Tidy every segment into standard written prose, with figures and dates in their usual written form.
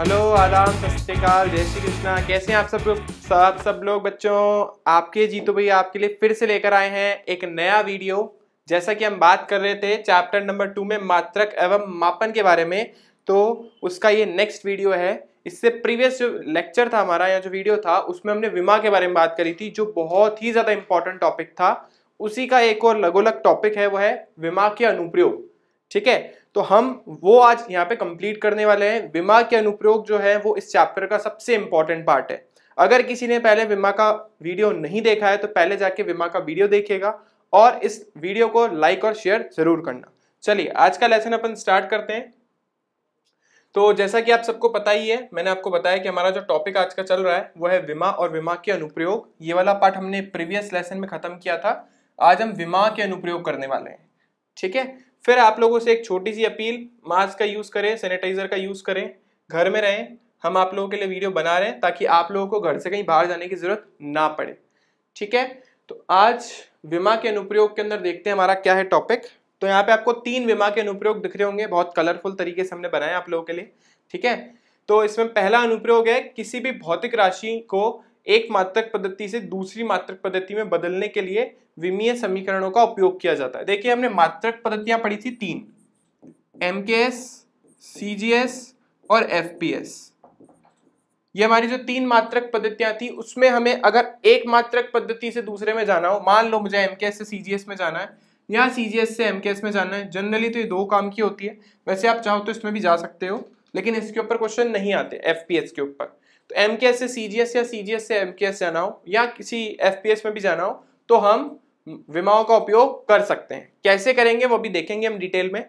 Hello, आदाब, सत श्री अकाल, जय श्री कृष्णा। कैसे हैं आप सब लोग बच्चों। आपके जीतो भैया आपके लिए फिर से लेकर आए हैं एक नया वीडियो। जैसा कि हम बात कर रहे थे चैप्टर नंबर 2 में मात्रक एवं मापन के बारे में, तो उसका ये नेक्स्ट वीडियो है। इससे प्रीवियस जो लेक्चर था हमारा या जो वीडियो था उसमें हमने विमा के बारे में बात करी थी, जो बहुत ही ज्यादा इंपॉर्टेंट टॉपिक था। उसी का एक और लगोलग टॉपिक है, वो है विमा के अनुप्रयोग। ठीक है, तो हम वो आज यहाँ पे कंप्लीट करने वाले हैं। विमा के अनुप्रयोग जो है वो इस चैप्टर का सबसे इंपॉर्टेंट पार्ट है। अगर किसी ने पहले विमा का वीडियो नहीं देखा है तो पहले जाके विमा का वीडियो देखेगा और इस वीडियो को लाइक और शेयर जरूर करना। चलिए आज का लेसन अपन स्टार्ट करते हैं। तो जैसा कि आप सबको पता ही है, मैंने आपको बताया कि हमारा जो टॉपिक आज का चल रहा है वो है विमा और विमा के अनुप्रयोग। ये वाला पार्ट हमने प्रीवियस लेसन में खत्म किया था। आज हम विमा के अनुप्रयोग करने वाले हैं। ठीक है, फिर आप लोगों से एक छोटी सी अपील, मास्क का यूज करें, सैनिटाइजर का यूज करें, घर में रहें। हम आप लोगों के लिए वीडियो बना रहे हैं ताकि आप लोगों को घर से कहीं बाहर जाने की जरूरत ना पड़े। ठीक है, तो आज विमा के अनुप्रयोग के अंदर देखते हैं हमारा क्या है टॉपिक। तो यहाँ पे आपको 3 विमा के अनुप्रयोग दिख रहे होंगे, बहुत कलरफुल तरीके से हमने बनाए आप लोगों के लिए। ठीक है, तो इसमें पहला अनुप्रयोग है किसी भी भौतिक राशि को एक मात्रक पद्धति से दूसरी मात्रक पद्धति में बदलने के लिए विमीय समीकरणों का उपयोग किया जाता है। देखिए हमने मात्रक पद्धतियां पढ़ी थी 3, एमकेएस, सीजीएस और एफपीएस। ये हमारी जो 3 मात्रक पद्धतियां थी उसमें हमें अगर एक मात्रक पद्धति से दूसरे में जाना हो, मान लो मुझे एमकेएस से सीजीएस में जाना है या सीजीएस से एमकेएस में जाना है, जनरली तो ये 2 काम की होती है। वैसे आप चाहो तो इसमें भी जा सकते हो, लेकिन इसके ऊपर क्वेश्चन नहीं आते एफपीएस के ऊपर। तो एमकेएस से सीजीएस या सीजीएस से एमकेएस जाना हो या किसी एफपीएस में भी जाना हो तो हम विमाओं का उपयोग कर सकते हैं। कैसे करेंगे वो भी देखेंगे हम डिटेल में।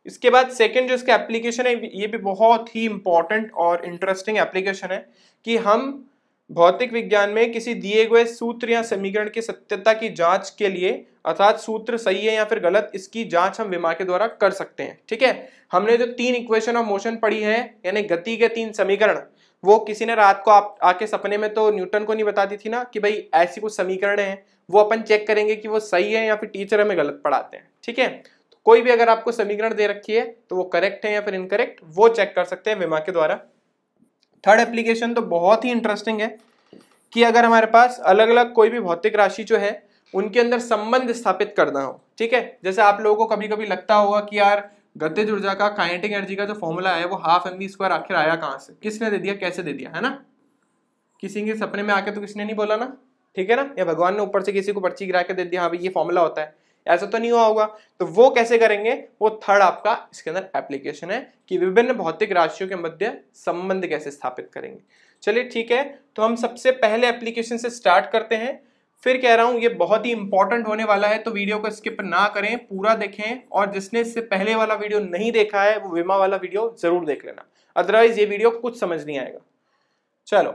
इसके बाद सेकंड जो इसका एप्लीकेशन है, ये भी बहुत ही इंपॉर्टेंट और इंटरेस्टिंग एप्लीकेशन है कि हम भौतिक विज्ञान में किसी दिए गए सूत्र या समीकरण की सत्यता की जांच के लिए, अर्थात सूत्र सही है या फिर गलत, इसकी जांच हम विमा के द्वारा कर सकते हैं। ठीक है, हमने जो 3 इक्वेशन ऑफ मोशन पढ़ी है, यानी गति के 3 समीकरण, वो किसी ने रात को आप आके सपने में तो न्यूटन को नहीं बताती थी ना कि भाई ऐसी कुछ समीकरण है, वो अपन चेक करेंगे कि वो सही है या फिर टीचर हमें गलत पढ़ाते हैं। ठीक है, तो कोई भी अगर आपको समीकरण दे रखी है तो वो करेक्ट है या फिर इनकरेक्ट, वो चेक कर सकते हैं विमा के द्वारा। थर्ड एप्लीकेशन तो बहुत ही इंटरेस्टिंग है कि अगर हमारे पास अलग अलग कोई भी भौतिक राशि जो है उनके अंदर संबंध स्थापित करना हो। ठीक है, जैसे आप लोगों को कभी कभी लगता होगा कि यार गतिज ऊर्जा का, काइनेटिक एनर्जी का जो फॉर्मूला है वो हाफ mv² आखिर आया कहाँ से, किसने दे दिया, कैसे दे दिया, है ना। किसी के सपने में आके तो किसने नहीं बोला ना, ठीक है ना, या भगवान ने ऊपर से किसी को पर्ची गिरा के दे दिया हाँ भाई ये फॉर्मूला होता है, ऐसा तो नहीं हुआ होगा। तो वो कैसे करेंगे, वो थर्ड आपका इसके अंदर एप्लीकेशन है कि विभिन्न भौतिक राशियों के मध्य संबंध कैसे स्थापित करेंगे। चलिए ठीक है, तो हम सबसे पहले एप्लीकेशन से स्टार्ट करते हैं। फिर कह रहा हूं ये बहुत ही इंपॉर्टेंट होने वाला है, तो वीडियो को स्किप ना करें, पूरा देखें। और जिसने इससे पहले वाला वीडियो नहीं देखा है वो विमा वाला वीडियो जरूर देख लेना, अदरवाइज ये वीडियो कुछ समझ नहीं आएगा। चलो,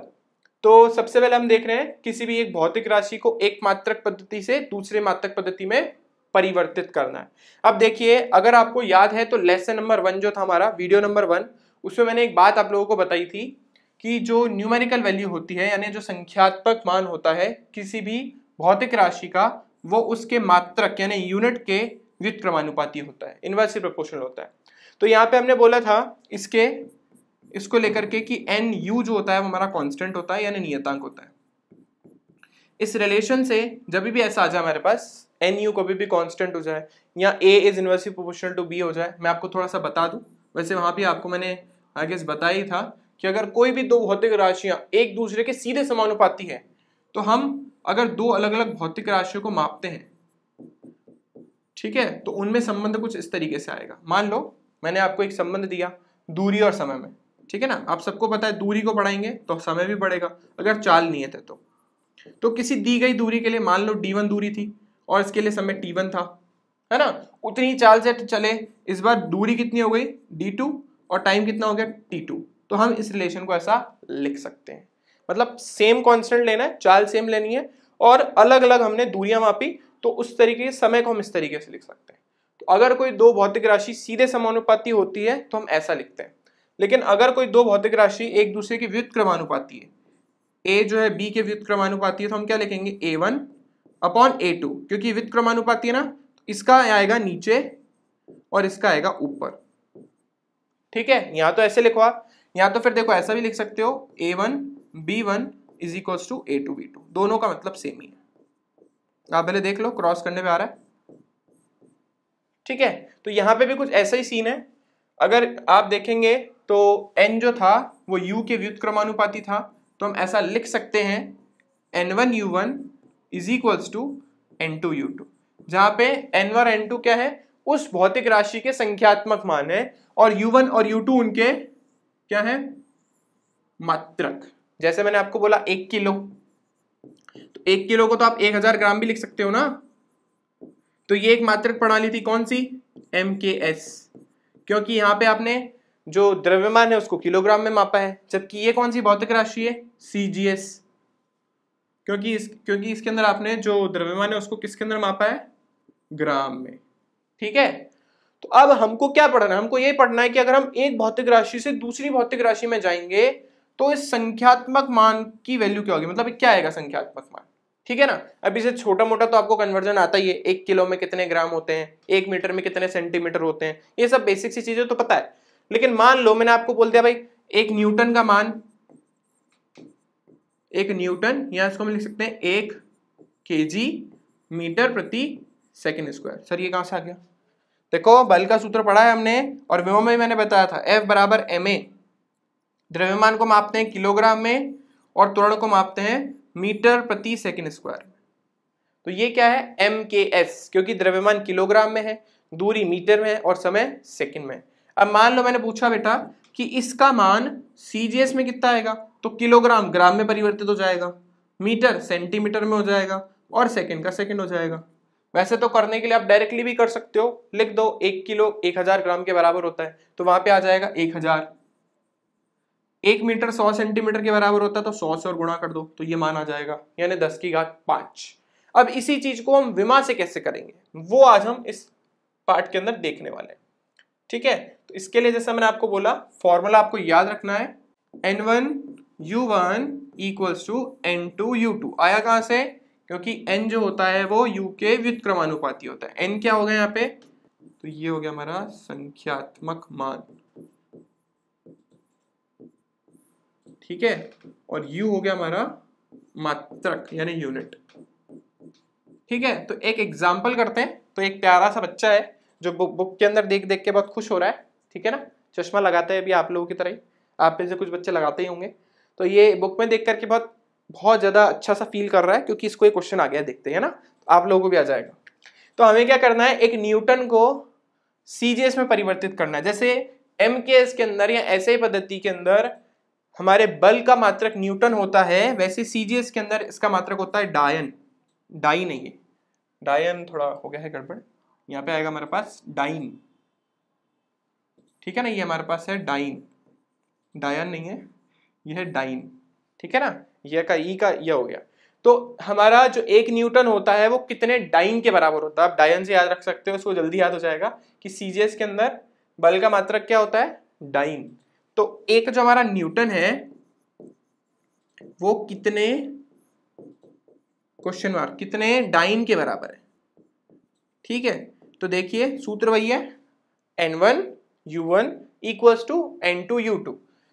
तो सबसे पहले हम देख रहे हैं किसी भी एक भौतिक राशि को एक मात्रक पद्धति से दूसरे मात्रक पद्धति में परिवर्तित करना है। अब देखिए, अगर आपको याद है तो लेसन नंबर 1 जो था हमारा, वीडियो नंबर 1, उसमें मैंने एक बात आप लोगों को बताई थी कि जो न्यूमेरिकल वैल्यू होती है, यानी जो संख्यात्मक मान होता है किसी भी भौतिक राशि का, वो उसके मात्रक यानी यूनिट के व्युत्क्रमानुपाती होता है, इनवर्सली प्रोपोर्शनल होता है। तो यहाँ पे हमने बोला था इसको लेकर के कि NU जो होता है वो हमारा कांस्टेंट होता है, यानी नियतांक होता है। इस रिलेशन से जब भी ऐसा आ जाए हमारे पास NU कभी भी कांस्टेंट हो जाए या A is inversely proportional to B हो जाए, मैं आपको थोड़ा सा बता दूं, वैसे वहां भी आपको मैंने आई गेस बताया ही था कि अगर कोई भी 2 भौतिक राशियां एक दूसरे के सीधे समानुपाती है तो हम अगर 2 अलग अलग भौतिक राशियों को मापते हैं, ठीक है, तो उनमें संबंध कुछ इस तरीके से आएगा। मान लो मैंने आपको एक संबंध दिया दूरी और समय में, ठीक है ना, आप सबको पता है दूरी को बढ़ाएंगे तो समय भी बढ़ेगा अगर चाल नियत है तो किसी दी गई दूरी के लिए मान लो d1 दूरी थी और इसके लिए समय t1 था, है ना, उतनी चाल से चले, इस बार दूरी कितनी हो गई d2 और टाइम कितना हो गया t2। तो हम इस रिलेशन को ऐसा लिख सकते हैं, मतलब सेम कांस्टेंट लेना है, चाल सेम लेनी है और अलग अलग हमने दूरियां मापी, तो उस तरीके के समय को हम इस तरीके से लिख सकते हैं। तो अगर कोई 2 भौतिक राशि सीधे समानुपाती होती है तो हम ऐसा लिखते हैं, लेकिन अगर कोई 2 भौतिक राशि एक दूसरे की व्युत्क्रमानुपाती है, A जो है B के व्युत्क्रमानुपाती है, तो हम क्या लिखेंगे A1 अपॉन A2, क्योंकि व्युत्क्रमानुपाती है ना, इसका आएगा नीचे और इसका आएगा ऊपर। ठीक है, यहां तो ऐसे लिखवा या तो फिर देखो ऐसा भी लिख सकते हो A1 B1 is equals to A2 B2, दोनों का मतलब सेम ही है। आप पहले देख लो, क्रॉस करने पे आ रहा है। ठीक है, तो यहां पे भी कुछ ऐसा ही सीन है। अगर आप देखेंगे तो n जो था वो u के व्युत्क्रमानुपाती था, तो हम ऐसा लिख सकते हैं n1 u1 is equals to n2 u2, जहां पे n1 और n2 क्या है, उस भौतिक राशि के संख्यात्मक मान है, और u1 और u2 उनके क्या है, मात्रक। जैसे मैंने आपको बोला 1 किलो, तो 1 किलो को तो आप 1000 ग्राम भी लिख सकते हो ना, तो ये एक मात्रक प्रणाली थी, कौन सी, MKS, क्योंकि यहां पे आपने जो द्रव्यमान है उसको किलोग्राम में मापा है, जबकि ये कौन सी भौतिक राशि है, CGS, क्योंकि इसके अंदर आपने जो द्रव्यमान है उसको किसके अंदर मापा है, ग्राम में। ठीक है, तो अब हमको क्या पढ़ना है, हमको ये पढ़ना है कि अगर हम एक भौतिक राशि से दूसरी भौतिक राशि में जाएंगे तो इस संख्यात्मक मान की वैल्यू क्या होगी, मतलब क्या आएगा संख्यात्मक मान। ठीक है ना, अभी से छोटा मोटा तो आपको कन्वर्जन आता ही है, 1 किलो में कितने ग्राम होते हैं, 1 मीटर में कितने सेंटीमीटर होते हैं, ये सब बेसिक सी चीजें तो पता है। लेकिन मान लो मैंने आपको बोल दिया भाई 1 न्यूटन का मान, 1 न्यूटन, या इसको हम लिख सकते हैं 1 kg मीटर प्रति सेकेंड स्क्वायर। सर ये कहां से आ गया, देखो बल का सूत्र पढ़ा है हमने, और विभव में मैंने बताया था F बराबर ma, द्रव्यमान को मापते हैं किलोग्राम में और त्वरण को मापते हैं मीटर प्रति सेकेंड स्क्वायर में। तो ये क्या है, MKS, क्योंकि द्रव्यमान किलोग्राम में है, दूरी मीटर में है और समय सेकंड में है। अब मान लो मैंने पूछा बेटा कि इसका मान CGS में कितना आएगा, तो किलोग्राम ग्राम में परिवर्तित हो जाएगा, मीटर सेंटीमीटर में हो जाएगा, और सेकंड का सेकंड हो जाएगा। वैसे तो करने के लिए आप डायरेक्टली भी कर सकते हो, लिख दो 1 किलो 1000 ग्राम के बराबर होता है, तो वहां पे आ जाएगा 1000। 1 मीटर 100 सेंटीमीटर के बराबर होता है, तो 100 से और गुणा कर दो तो ये मान आ जाएगा, यानी 10 की घात 5। अब इसी चीज को हम विमा से कैसे करेंगे, वो आज हम इस पार्ट के अंदर देखने वाले हैं। ठीक है, तो इसके लिए जैसा मैंने आपको बोला, फॉर्मूला आपको याद रखना है, n1 u1 equals to n2 u2। आया कहां से, क्योंकि n जो होता है वो u के व्युत्क्रमानुपाती होता है। n क्या होगा यहाँ पे, तो ये हो गया हमारा संख्यात्मक मान। ठीक है, और u हो गया हमारा मात्रक यानी यूनिट। ठीक है, तो एक एग्जाम्पल करते हैं। तो एक प्यारा सा बच्चा है जो बुक के अंदर देख देख के बहुत खुश हो रहा है। ठीक है ना, चश्मा लगाते हैं भी आप लोगों की तरह ही, आप में से कुछ बच्चे लगाते ही होंगे। तो ये बुक में देख करके बहुत ज्यादा अच्छा सा फील कर रहा है, क्योंकि इसको एक क्वेश्चन आ गया, देखते हैं ना, आप लोगों को भी आ जाएगा। तो हमें क्या करना है, एक न्यूटन को CGS में परिवर्तित करना है। जैसे MKS के अंदर या ऐसे पद्धति के अंदर हमारे बल का मात्रक न्यूटन होता है, वैसे CGS के अंदर इसका मात्रक होता है डायन। डाई नहीं है, डायन थोड़ा हो गया है गड़बड़, यहाँ पे आएगा हमारे पास डाइन। ठीक है ना, ये हमारे पास है डाइन, डायन नहीं है, ये है डाइन। ठीक है ना, ये का ई का ये हो गया। तो हमारा जो 1 न्यूटन होता है वो कितने डाइन के बराबर होता है, आप डायन से याद रख सकते हो, उसको जल्दी याद हो जाएगा कि CGS के अंदर बल का मात्रक क्या होता है, डाइन। तो एक जो हमारा न्यूटन है वो कितने, क्वेश्चन मार्क, कितने डाइन के बराबर है। ठीक है, तो देखिए सूत्र वही है, n1 u1 equals to n2 u2।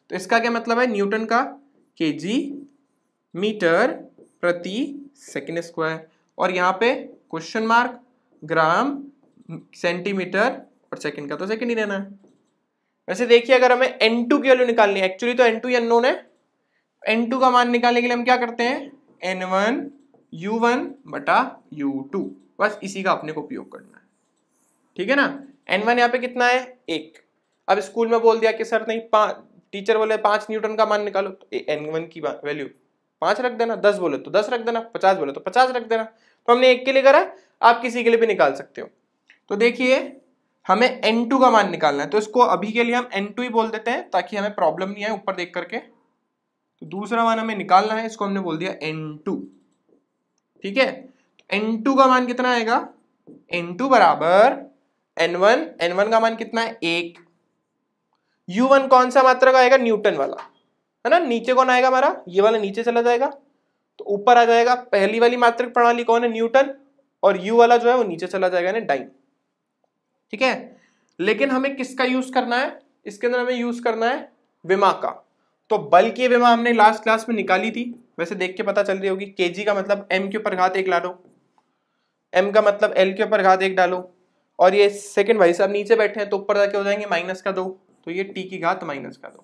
तो इसका क्या मतलब है, न्यूटन का kg मीटर प्रति सेकेंड स्क्वायर, और यहाँ पे क्वेश्चन मार्क ग्राम सेंटीमीटर और सेकेंड का तो सेकेंड ही रहना है। वैसे देखिए अगर हमें n2 की वैल्यू निकालनी है, एक्चुअली तो n2 अननोन है, n2 का मान निकालने के लिए हम क्या करते हैं, n1 u1 बटा u2, बस इसी का अपने को उपयोग करना है। ठीक है ना, n1 यहाँ पे कितना है, 1। अब स्कूल में बोल दिया कि सर नहीं, टीचर बोले 5 न्यूटन का मान निकालो, तो n1 की वैल्यू 5 रख देना, 10 बोले तो 10 रख देना, 50 बोले तो 50 रख देना। तो हमने एक के लिए करा, आप किसी के लिए भी निकाल सकते हो। तो देखिए हमें n2 का मान निकालना है, तो इसको अभी के लिए हम n2 ही बोल देते हैं ताकि हमें प्रॉब्लम नहीं आए ऊपर देख करके। तो दूसरा मान हमें निकालना है, इसको हमने बोल दिया n2। ठीक है, n2 का मान कितना आएगा, n2 बराबर n1, n1 का मान कितना है, 1। u1 कौन सा मात्रक आएगा, न्यूटन वाला है ना, नीचे कौन आएगा हमारा, ये वाला नीचे चला जाएगा, तो ऊपर आ जाएगा पहली वाली मात्रक प्रणाली कौन है, न्यूटन, और u वाला जो है वो नीचे चला जाएगा, यानी डाइन। ठीक है, लेकिन हमें किसका यूज करना है, इसके अंदर हमें यूज करना है विमा का। तो बल की विमा हमने लास्ट क्लास में निकाली थी, वैसे देख के पता चल रही होगी। केजी का मतलब m के ऊपर घात 1 ला लो, m का मतलब l के ऊपर घात 1 डालो, और ये सेकंड भाई साहब नीचे बैठे हैं तो ऊपर जाके हो जाएंगे माइनस का 2, तो ये t की घात माइनस का 2।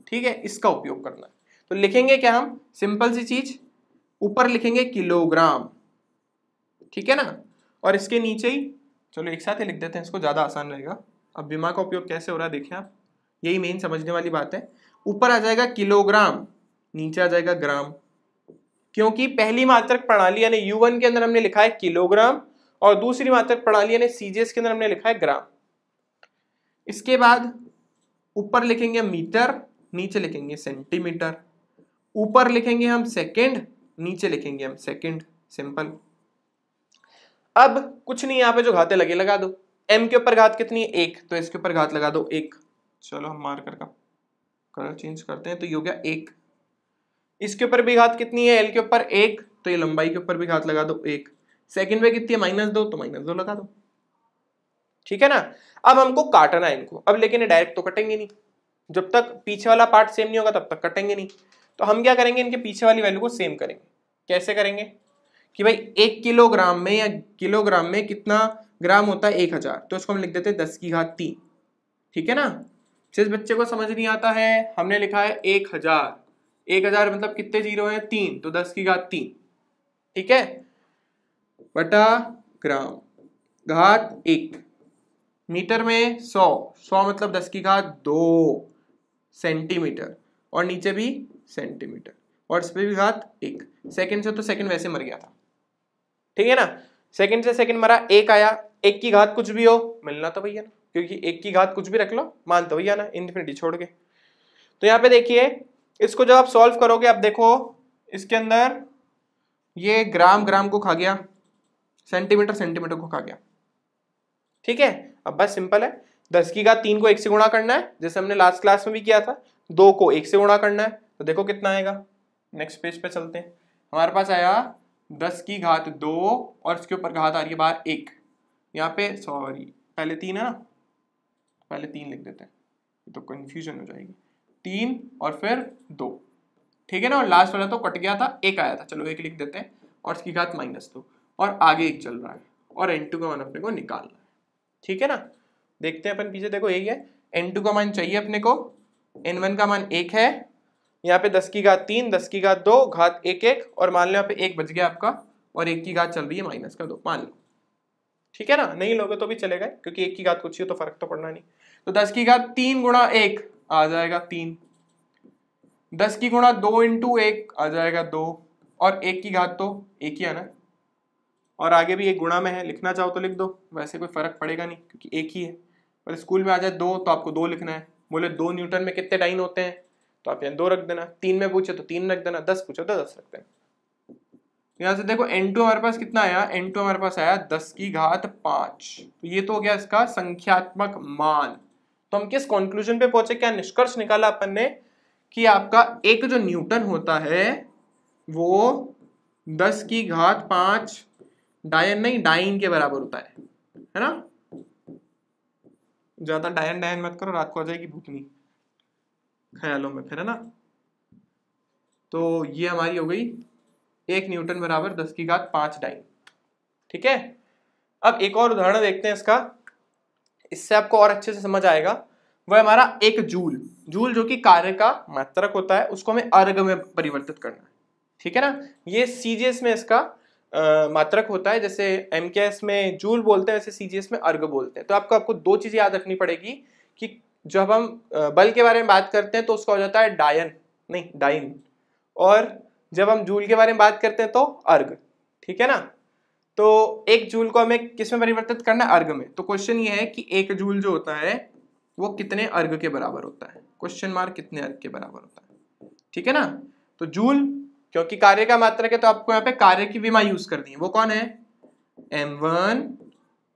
ठीक है, इसका उपयोग करना है। तो लिखेंगे क्या हम, सिंपल सी चीज, ऊपर लिखेंगे किलोग्राम, ठीक है ना, और इसके नीचे ही, चलो एक साथ ही लिख देते हैं इसको, ज्यादा आसान रहेगा। अब विमा का उपयोग कैसे हो रहा है देखिए आप, यही मेन समझने वाली बात है। ऊपर आ जाएगा किलोग्राम, नीचे आ जाएगा ग्राम, क्योंकि पहली मात्रक प्रणाली यानी U1 के अंदर हमने लिखा है किलोग्राम, और दूसरी मात्रक प्रणाली यानी CGS के अंदर हमने लिखा है ग्राम। इसके बाद ऊपर लिखेंगे मीटर, नीचे लिखेंगे सेंटीमीटर, ऊपर लिखेंगे हम सेकंड, नीचे लिखेंगे हम सेकंड, सिंपल। अब कुछ नहीं, यहां पे जो घातें लगे लगा दो। m के ऊपर घात कितनी है 1, तो इसके ऊपर घात लगा दो 1। चलो हम मार्कर का कलर चेंज करते हैं, तो ये हो गया 1। इसके ऊपर भी घात कितनी है l के ऊपर 1, तो ये लंबाई के ऊपर भी घात लगा दो 1। सेकंड में कितनी है -2, तो -2 लगा दो, ठीक है ना। अब हमको काटना है इनको, अब लेकिन डायरेक्ट तो कटेंगे नहीं, जब तक पीछे वाला पार्ट सेम नहीं होगा तब तक कटेंगे नहीं। तो हम क्या करेंगे, इनके पीछे वाली वैल्यू को सेम करेंगे। कैसे करेंगे कि भाई 1 किलोग्राम में या किलोग्राम में कितना ग्राम होता है 1000, तो इसको हम लिख देते हैं 10 की घात 3, ठीक है ना। जिस बच्चे को समझ नहीं आता है, हमने लिखा है 1000, 1000 मतलब कितने जीरो है 3, तो 10 की घात 3, ठीक है, बटा ग्राम घात 1। मीटर में 100, 100 मतलब 10 की घात 2 सेंटीमीटर, और नीचे भी सेंटीमीटर, और इस पे भी घात 1। सेकंड से तो सेकंड वैसे मर गया था, ठीक है ना। सेकंड से सेकंड मरा, 1 आया, 1 की घात कुछ भी हो मिलना तो भैया ना, क्योंकि 1 की घात कुछ भी रख लो मान तो भैया ना, इन्फिनिटी छोड़ के। तो यहाँ पे देखिए, इसको जब आप सॉल्व करोगे, अब देखो इसके अंदर ये ग्राम ग्राम को खा गया, सेंटीमीटर सेंटीमीटर को खा गया, ठीक है। अब बस सिंपल है, 10 की घात 3 को 1 से गुणा करना है, जैसे हमने लास्ट क्लास में भी किया था। 2 को 1 से गुणा करना है, तो देखो कितना आएगा। नेक्स्ट पेज पे चलते हैं, हमारे पास आया 10 की घात 2, और इसके ऊपर घात आ रही है बाहर 1। यहाँ पे सॉरी पहले 3 है ना, पहले 3 लिख देते हैं, तो कंफ्यूजन हो जाएगी। 3 और फिर 2, ठीक है ना, और लास्ट वाला तो कट गया था, 1 आया था, चलो 1 लिख देते हैं, और इसकी घात -2, और आगे 1 चल रहा है, और n2 का मान अपने को निकालना है, ठीक है ना। देखते हैं अपन पीछे, देखो यही है, n2 का मान चाहिए अपने को, n1 का मान 1 है, यहाँ पे 10 की घात 3, 10 की घात 2, घात 1 1, और मान लो यहाँ पे 1 बच गया आपका, और 1 की घात चल रही है -2, मान लो, ठीक है ना। नहीं लोगे तो भी चलेगा, क्योंकि 1 की घात कुछ ही हो तो फर्क तो पड़ना नहीं। तो 10 की घात 3 गुणा 1 आ जाएगा 3, 10 की गुणा 2 इंटू 1 आ जाएगा 2, और 1 की घात तो 1 ही आना, और आगे भी एक गुणा में है, लिखना चाहो तो लिख दो, वैसे कोई फर्क पड़ेगा नहीं क्योंकि 1 ही है। पर स्कूल में आ जाए 2 तो आपको 2 लिखना है, बोले 2 न्यूटन में कितने डाइन होते हैं, तो आप यहाँ 2 रख देना, 3 में पूछे तो 3 रख देना, 10 पूछे तो 10 रख देना। यहाँ से देखो n2 हमारे पास कितना आया, n2 हमारे पास आया 10 की घात 5, तो ये तो हो गया इसका संख्यात्मक मान। तो हम किस कंक्लूजन पे पहुंचे, क्या निष्कर्ष निकाला अपन ने, कि आपका एक जो न्यूटन होता है वो 10 की घात 5 डायन नहीं डाइन के बराबर होता है ना। ज्यादा डायन डायन मत करो, रात को आ जाएगी भूतनी ख्यालों में फिर, है ना। तो ये हमारी हो गई 1 न्यूटन बराबर 10 की घात 5 डाइन, ठीक है। अब एक और उदाहरण देखते हैं इसका, इससे आपको और अच्छे से समझ आएगा। वह हमारा 1 जूल, जूल जो कि कार्य का मात्रक होता है, उसको हमें अर्ग में परिवर्तित करना है, ठीक है ना। ये सीजीएस में इसका मात्रक होता है, जैसे एमकेएस में जूल बोलते हैं, वैसे सीजीएस में अर्ग बोलते हैं। तो आपको 2 चीजें याद रखनी पड़ेगी कि जब हम बल के बारे में बात करते हैं तो उसका हो जाता है डायन नहीं डाइन, और जब हम जूल के बारे में बात करते हैं तो अर्ग, ठीक है ना। तो 1 जूल को हमें किस में परिवर्तित करना है, अर्ग में। तो क्वेश्चन ये है कि 1 जूल जो होता है वो कितने अर्ग के बराबर होता है, क्वेश्चन मार्क, कितने अर्ग के बराबर होता है, ठीक है ना। तो जूल क्योंकि कार्य का मात्रक है तो आपको यहाँ पे कार्य की विमा यूज करनी है, वो कौन है, m1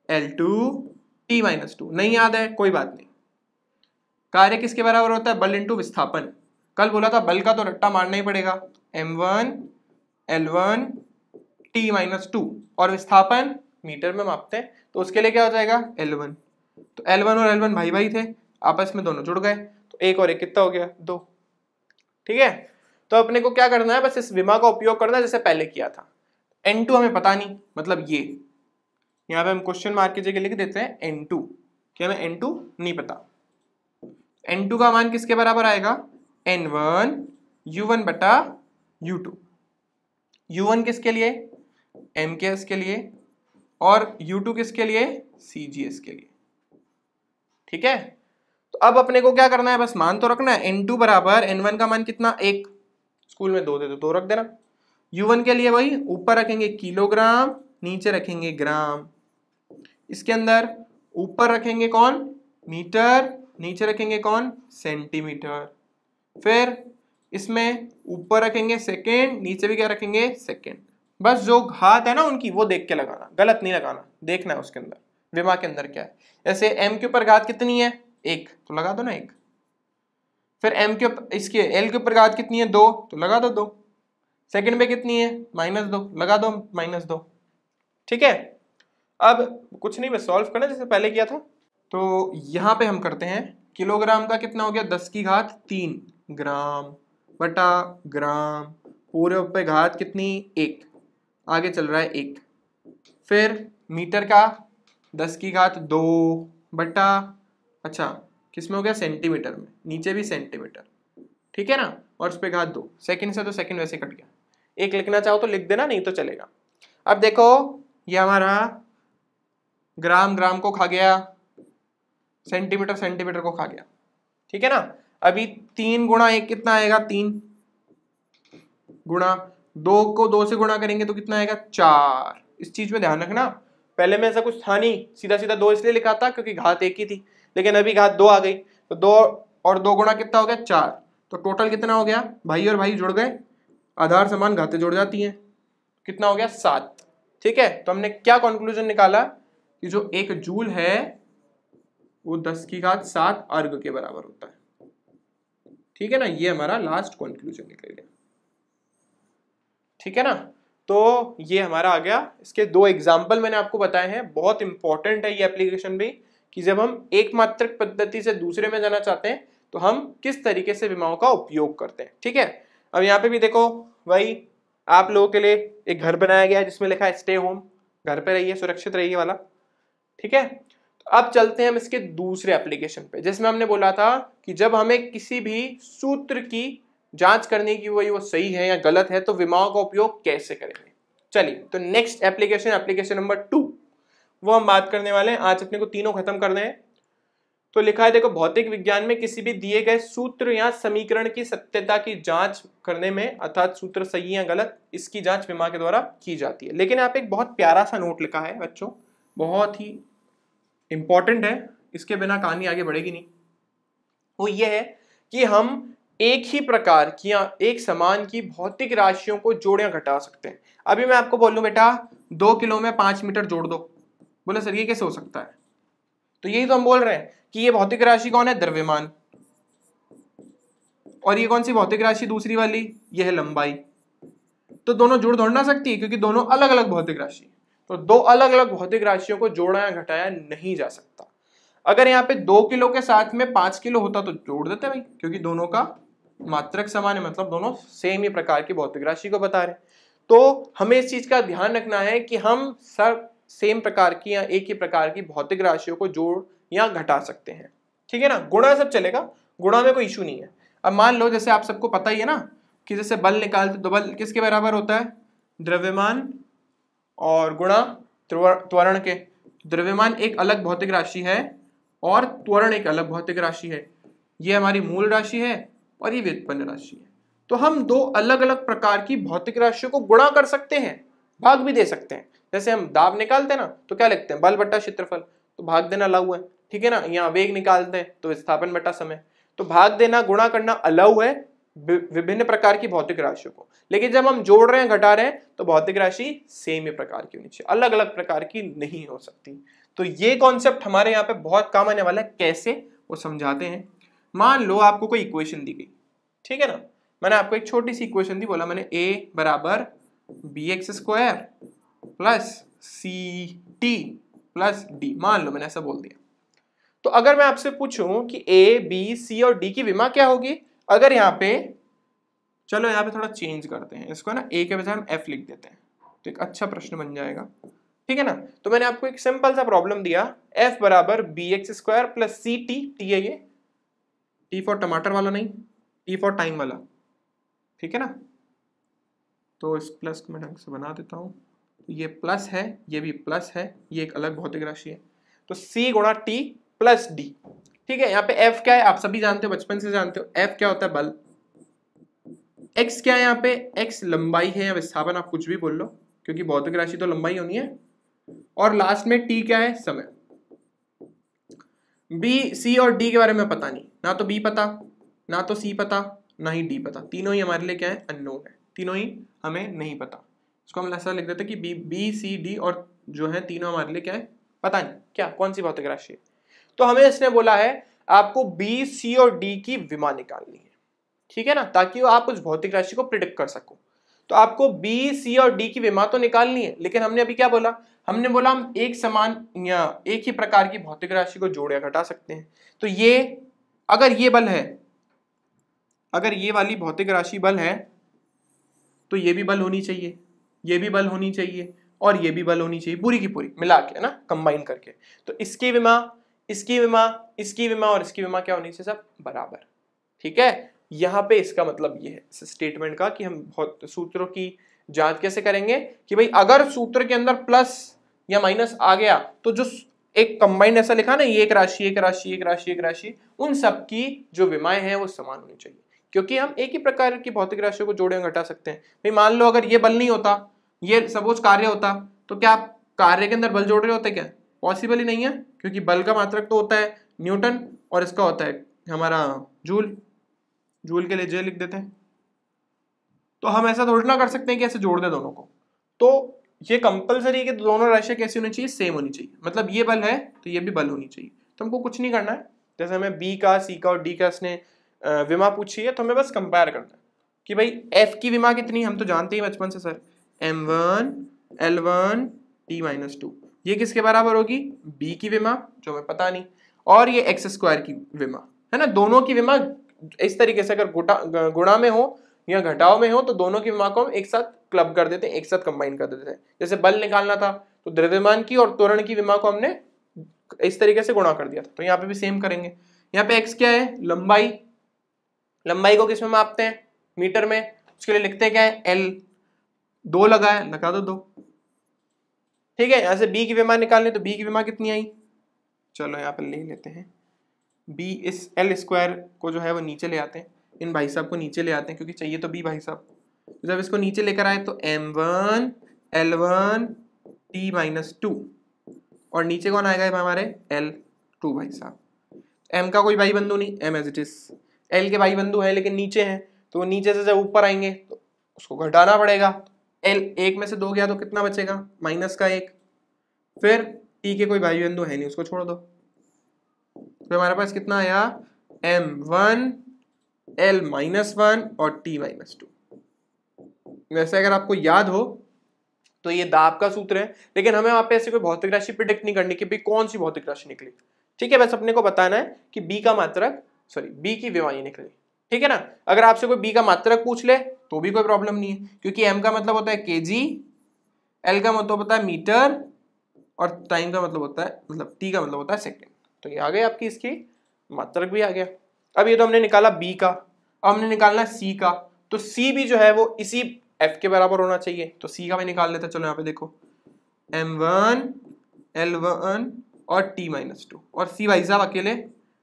l2 t-2, नहीं याद है कोई बात नहीं। कार्य किसके बराबर होता है, बल इंटू विस्थापन, कल बोला था बल का तो रट्टा मारना ही पड़ेगा, m1 l1 t-2, और विस्थापन मीटर में मापते हैं तो उसके लिए क्या हो जाएगा L1। तो L1 और L1 भाई भाई थे, आपस में दोनों जुड़ गए, तो तो 1 और 1 कितना हो गया 2। ठीक है, तो अपने को क्या करना है, बस इस विमा का उपयोग करना है जैसे पहले किया था। N2 हमें पता नहीं, मतलब ये यहाँ पे हम क्वेश्चन मार्क की जगह लिख देते हैं N2, कि हमें N2 नहीं पता। N2 का मान किसके बराबर आएगा, N1 U1 बटा U2। U1 किसके लिए, MKS के लिए, और U2 किसके लिए, CGS के लिए। ठीक है, तो अब अपने को क्या करना है, बस मान तो रखना है। N2 बराबर N1 का मान कितना 1, स्कूल में 2 दे तो 2 रख देना। U1 के लिए वही ऊपर रखेंगे किलोग्राम, नीचे रखेंगे ग्राम। इसके अंदर ऊपर रखेंगे कौन, मीटर, नीचे रखेंगे कौन, सेंटीमीटर। फिर इसमें ऊपर रखेंगे सेकेंड, नीचे भी क्या रखेंगे, सेकेंड। बस जो घात है ना उनकी वो देख के लगाना, गलत नहीं लगाना, देखना है उसके अंदर विमा के अंदर क्या है। जैसे m के ऊपर घात कितनी है 1, तो लगा दो ना 1। फिर m के इसके l के ऊपर घात कितनी है 2, तो लगा दो 2। सेकंड पे कितनी है -2, लगा दो -2। ठीक है, अब कुछ नहीं, बस सॉल्व करना जैसे पहले किया था। तो यहाँ पे हम करते हैं, किलोग्राम का कितना हो गया 10 की घात 3 ग्राम बटा ग्राम, पूरे पे घात कितनी 1, आगे चल रहा है 1। फिर मीटर का 10 की घात 2 बटा, अच्छा किस में हो गया, सेंटीमीटर में, नीचे भी सेंटीमीटर। ठीक है ना, और उस पे घात 2, सेकंड से तो सेकंड वैसे कट गया। 1 लिखना चाहो तो लिख देना, नहीं तो चलेगा। अब देखो ये हमारा ग्राम ग्राम को खा गया, सेंटीमीटर सेंटीमीटर को खा गया। ठीक है ना, अभी 3 गुणा 1 कितना आएगा 3, गुणा 2 को 2 से गुणा करेंगे तो कितना आएगा 4। इस चीज में ध्यान रखना, पहले में ऐसा कुछ था नहीं, सीधा सीधा 2 इसलिए लिखा था क्योंकि घात 1 ही थी, लेकिन अभी घात 2 आ गई तो 2 और 2 गुणा कितना हो गया 4। तो टोटल कितना हो गया, भाई और भाई जुड़ गए, आधार समान घातें जुड़ जाती हैं, कितना हो गया 7। ठीक है, तो हमने क्या कंक्लूजन निकाला कि जो 1 जूल है वो 10 की घात 7 अर्ग के बराबर होता है। ठीक है ना, ये हमारा लास्ट कंक्लूजन निकल गया। ठीक है ना, तो ये हमारा आ गया। इसके 2 एग्जाम्पल मैंने आपको बताए हैं, बहुत इंपॉर्टेंट है ये एप्लीकेशन भी, कि जब हम एक मात्रक पद्धति से दूसरे में जाना चाहते हैं तो हम किस तरीके से विमाओं का उपयोग करते हैं। ठीक है, अब यहाँ पे भी देखो भाई, आप लोगों के लिए एक घर बनाया गया है जिसमें लिखा है स्टे होम, घर पे रहिए, सुरक्षित रहिए वाला। ठीक है, तो अब चलते हैं हम इसके दूसरे एप्लीकेशन पे, जिसमें हमने बोला था कि जब हमें किसी भी सूत्र की जांच करने की वो सही है या गलत है तो विमाओं का उपयोग कैसे करेंगे। चलिए, तो नेक्स्ट एप्लीकेशन, एप्लीकेशन नंबर 2, वो हम बात करने वाले हैं। आज अपने को तीनों खत्म करने हैं। तो लिखा है देखो, भौतिक विज्ञान में किसी भी दिए गए सूत्र या समीकरण की सत्यता की जांच करने में, अर्थात सूत्र सही या गलत, इसकी जांच विमा के द्वारा की जाती है। लेकिन यहाँ पे एक बहुत प्यारा सा नोट लिखा है बच्चों, बहुत ही इंपॉर्टेंट है, इसके बिना कहानी आगे बढ़ेगी नहीं। वो ये है कि हम एक ही प्रकार की या एक समान की भौतिक राशियों को जोड़ या घटा सकते हैं। अभी मैं आपको बोलूं बेटा 2 किलो में 5 मीटर जोड़ दो, बोले सर ये कैसे हो सकता है, तो यही तो हम बोल रहे हैं कि ये भौतिक राशि कौन है, द्रव्यमान, और ये कौन सी भौतिक राशि दूसरी वाली, ये है लंबाई। तो दोनों जुड़ थोड़ी ना सकती है क्योंकि दोनों अलग अलग भौतिक राशि, तो 2 अलग अलग भौतिक राशियों को जोड़ा या घटाया नहीं जा सकता। अगर यहाँ पे 2 किलो के साथ में 5 किलो होता तो जोड़ देते भाई, क्योंकि दोनों का मात्रक समान है, मतलब दोनों सेम ही प्रकार की भौतिक राशि को बता रहे। तो हमें इस चीज का ध्यान रखना है कि हम सब सेम प्रकार की या एक ही प्रकार की भौतिक राशियों को जोड़ या घटा सकते हैं। ठीक है ना, गुणा सब चलेगा, गुणा में कोई इशू नहीं है। अब मान लो जैसे आप सबको पता ही है ना कि जैसे बल निकालते तो बल किसके बराबर होता है, द्रव्यमान और गुणा त्वरण के। द्रव्यमान एक अलग भौतिक राशि है और त्वरण एक अलग भौतिक राशि है। ये हमारी मूल राशि है और ये व्युत्पन्न राशि है। तो हम 2 अलग अलग प्रकार की भौतिक राशियों को गुणा कर सकते हैं, भाग भी दे सकते हैं। जैसे हम दाब निकालते हैं ना तो क्या लिखते हैं, बल बट्टा क्षेत्रफल, तो भाग देना अलाउ है। ठीक है ना, यहाँ वेग निकालते हैं तो विस्थापन बट्टा समय, तो भाग देना गुणा करना अलाउ है विभिन्न प्रकार की भौतिक राशियों को। लेकिन जब हम जोड़ रहे हैं घटा रहे हैं तो भौतिक राशि सेम ही प्रकार की होनी चाहिए, अलग अलग प्रकार की नहीं हो सकती। तो ये कॉन्सेप्ट हमारे यहाँ पे बहुत काम आने वाला है। कैसे, वो समझाते हैं। मान लो आपको कोई इक्वेशन दी गई, ठीक है ना, मैंने आपको एक छोटी सी इक्वेशन दी, बोला मैंने a बराबर bx² plus ct plus d, मान लो मैंने ऐसा बोल दिया। तो अगर मैं आपसे पूछूं कि ए बी सी और डी की विमा क्या होगी, अगर यहाँ पे, चलो यहाँ पे थोड़ा चेंज करते हैं इसको ना, ए के बजाय हम एफ लिख देते हैं तो एक अच्छा प्रश्न बन जाएगा, ठीक है ना। तो मैंने आपको एक सिंपल सा प्रॉब्लम दिया, एफ बराबर B X square plus C T, T है ये, टी फॉर टमाटर वाला नहीं, टी फॉर टाइम वाला, ठीक है ना। तो इस प्लस को मैं ढंग से बना देता हूँ, ये प्लस है, ये भी प्लस है, ये एक अलग भौतिक राशि है, तो सी गुणा टी प्लस डी, ठीक है। यहाँ पे एफ क्या है आप सभी जानते हो, बचपन से जानते हो, एफ क्या होता है बल, एक्स क्या है यहाँ पे, एक्स लंबाई है या विस्थापन, आप कुछ भी बोल लो क्योंकि भौतिक राशि तो लंबाई होनी है, और लास्ट में टी क्या है, समय। बी सी और डी के बारे में पता नहीं, ना तो बी पता, ना तो सी पता, ना ही डी पता, तीनों ही हमारे लिए क्या है, अननोन है, तीनों ही हमें नहीं पता। इसको हम ऐसा लिख देते हैं कि बी बी सी डी और जो है तीनों हमारे लिए क्या है, पता नहीं क्या कौन सी भौतिक राशि है। तो हमें इसने बोला है आपको बी सी और डी की विमा निकालनी है, ठीक है ना, ताकि आप उस भौतिक राशि को प्रिडिक्ट कर सको। तो आपको बी सी और डी की विमा तो निकालनी है, लेकिन हमने अभी क्या बोला, हमने बोला हम एक समान या एक ही प्रकार की भौतिक राशि को जोड़ या घटा सकते हैं। तो ये अगर ये बल है, अगर ये वाली भौतिक राशि बल है तो ये भी बल होनी चाहिए, ये भी बल होनी चाहिए, और ये भी बल होनी चाहिए, पूरी की पूरी मिला के ना, कंबाइन करके। तो इसकी विमा, इसकी विमा, इसकी विमा और इसकी विमा क्या होनी चाहिए, सब बराबर, ठीक है। यहां पे इसका मतलब ये है इस स्टेटमेंट का कि हम सूत्रों की जांच कैसे करेंगे कि भाई अगर सूत्र के अंदर प्लस या माइनस आ गया तो जो एक कंबाइंड ऐसा लिखा ना, ये एक राशि एक राशि एक राशि एक राशि, उन सब की जो विमाएं हैं वो समान होनी चाहिए, क्योंकि हम एक ही प्रकार की भौतिक राशियों को जोड़े घटा सकते हैं। भाई मान लो अगर ये बल नहीं होता, ये सपोज कार्य होता, तो क्या आप कार्य के अंदर बल जोड़ रहे होते, क्या पॉसिबल ही नहीं है, क्योंकि बल का मात्रक तो होता है न्यूटन और इसका होता है हमारा जूल, जूल के लिए जे लिख देते हैं। तो हम ऐसा थोड़ा ना कर सकते हैं कि ऐसे जोड़ दे दोनों को, तो ये कंपलसरी है कि दोनों राशियां कैसी होनी चाहिए, सेम होनी चाहिए, मतलब ये बल है तो ये भी बल होनी चाहिए। तो हमको कुछ नहीं करना है, जैसे हमें बी का सी का और डी का इसने विमा पूछी है, तो हमें बस कंपेयर करना है कि भाई एफ की विमा कितनी, हम तो जानते ही बचपन से सर, m1 l1 t-2, ये किसके बराबर होगी, बी की विमा जो हमें पता नहीं, और ये एक्स स्क्वायर की विमा है ना। दोनों की विमा इस तरीके से अगर गुणा में हो या घटाव में हो तो दोनों की विमा को हम एक साथ क्लब कर देते हैं, एक साथ कंबाइन कर देते हैं। जैसे बल निकालना था तो द्रव्यमान की और त्वरण की विमा को हमने इस तरीके से गुणा कर दिया था, तो यहाँ पे भी सेम करेंगे। यहाँ पे x क्या है, लंबाई, लंबाई को किस में मापते हैं, मीटर में, उसके लिए लिखते हैं क्या है, l, 2 लगा है, लगा दो 2, ठीक है। यहाँ से b की विमा निकालनी, तो b की विमा कितनी आई, चलो यहाँ पर ले लेते हैं b, इस l स्क्वायर को जो है वो नीचे ले आते हैं, इन भाई साहब को नीचे ले आते हैं क्योंकि चाहिए तो b भाई साहब। जब इसको नीचे लेकर आए तो m1 l1 t-2, और नीचे कौन आएगा हमारे, l2 भाई साहब। m का कोई भाई बंधु नहीं, m as it is, l के भाई बंधु है लेकिन नीचे हैं, तो वो नीचे से जब ऊपर आएंगे तो उसको घटाना पड़ेगा, l एक में से 2 गया तो कितना बचेगा, -1, फिर t के कोई भाई बंधु है नहीं, उसको छोड़ दो, तो हमारे पास कितना आया, m1 l-1 और t-2। वैसे अगर आपको याद हो तो ये दाब का सूत्र है, लेकिन हमें वहां पे ऐसी कोई भौतिक राशि प्रिडिक्ट नहीं करनी कि भाई कौन सी भौतिक राशि निकली, ठीक है। बस अपने को बताना है कि b का मात्रक, सॉरी b की विमा निकली, ठीक है ना। अगर आपसे कोई b का मात्रक पूछ ले तो भी कोई प्रॉब्लम नहीं है, क्योंकि m का मतलब होता है kg, l का मतलब होता है मीटर, और टाइम का मतलब होता है, मतलब t का मतलब होता है सेकेंड। तो ये आ गई आपकी, इसकी मात्रक भी आ गया। अब ये तो हमने निकाला b का, अब हमने निकालना है c का, तो c भी जो है वो इसी f के बराबर होना चाहिए, तो c का भी निकाल लेते हैं। चलो यहाँ पे देखो, m1 l1 और t-2, और c भाई साहब अकेले,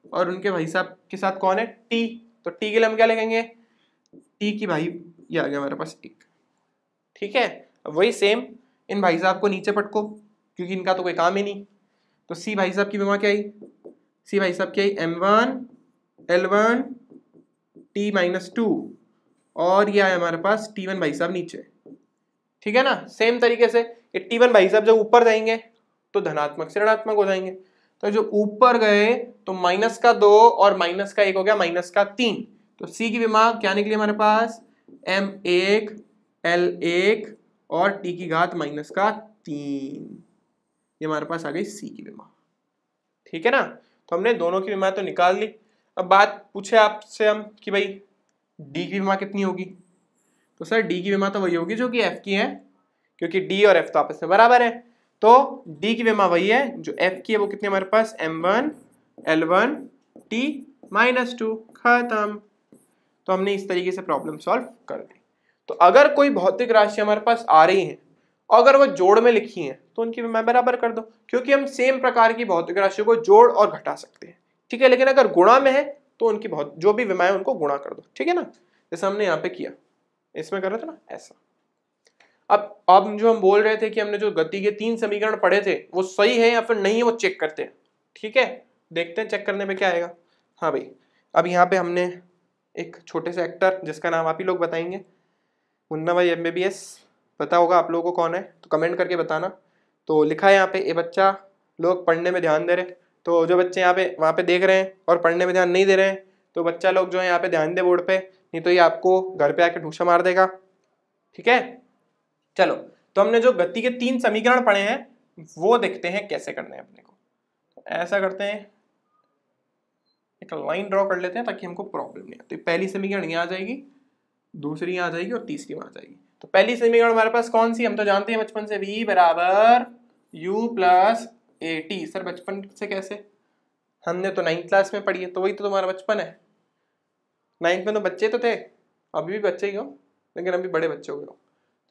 और उनके भाई साहब के साथ कौन है, t, तो t के लिए हम क्या लिखेंगे, t की भाई, ये आ गया हमारे पास 1, ठीक है। वही सेम इन भाई साहब को नीचे पटको क्योंकि इनका तो कोई काम ही नहीं, तो c भाई साहब की विमा क्या आई, c भाई साहब क्या आई, m1 l1 t-2, और ये आया हमारे पास t1 भाई साहब नीचे, ठीक है ना। सेम तरीके से ये t1 भाई साहब जब ऊपर जाएंगे तो धनात्मक से ऋणात्मक हो जाएंगे, तो जो ऊपर गए तो -2 और -1 हो गया -3, तो c की विमा क्या निकली हमारे पास, m1 l1 और t की घात -3, ये हमारे पास आ गई c की विमा, ठीक है ना। तो हमने दोनों की विमा तो निकाल ली। अब बात पूछे आपसे हम कि भाई डी की विमा कितनी होगी, तो सर डी की विमा तो वही होगी जो कि एफ की है, क्योंकि डी और एफ तो आपस में बराबर है। तो डी की विमा वही है जो एफ की है, वो कितनी हमारे पास m1 l1 t -2, खत्म। तो हमने इस तरीके से प्रॉब्लम सॉल्व कर दी। तो अगर कोई भौतिक राशि हमारे पास आ रही है, अगर वो जोड़ में लिखी है तो उनकी विमा बराबर कर दो, क्योंकि हम सेम प्रकार की भौतिक राशियों को जोड़ और घटा सकते हैं, ठीक है। लेकिन अगर गुणा में है तो उनकी जो भी विमा है उनको गुणा कर दो, ठीक है ना, जैसे हमने यहाँ पे किया, इसमें कर रहे थे ना ऐसा। अब जो हम बोल रहे थे कि हमने जो गति के 3 समीकरण पढ़े थे वो सही है या फिर नहीं है, वो चेक करते हैं, ठीक है। देखते हैं चेक करने पे क्या आएगा। हाँ भाई, अब यहाँ पे हमने एक छोटे से एक्टर जिसका नाम आप ही लोग बताएंगे, मुन्ना भाई MBBS, पता होगा आप लोगों को कौन है तो कमेंट करके बताना। तो लिखा है यहाँ पे, ये बच्चा लोग पढ़ने में ध्यान दे रहे, तो जो बच्चे यहाँ पे वहाँ पे देख रहे हैं और पढ़ने में ध्यान नहीं दे रहे हैं, तो बच्चा लोग जो है यहाँ पे ध्यान दे बोर्ड पे, नहीं तो ये आपको घर पे आके ठूसा मार देगा, ठीक है। चलो, तो हमने जो गति के 3 समीकरण पढ़े हैं वो देखते हैं कैसे करने हैं अपने को। ऐसा करते हैं, एक लाइन ड्रॉ कर लेते हैं ताकि हमको प्रॉब्लम नहीं आती। पहली समीकरण यहाँ आ जाएगी, दूसरी यहाँ आ जाएगी और तीसरी वहाँ आ जाएगी। तो पहली समीकरण हमारे पास कौन सी, हम तो जानते हैं बचपन से, v बराबर u प्लस at। सर बचपन से कैसे, हमने तो 9th क्लास में पढ़ी है, तो वही तो तुम्हारा बचपन है। 9th में तो बच्चे तो थे, अभी भी बच्चे ही हो, लेकिन अभी बड़े बच्चे हो गए हो।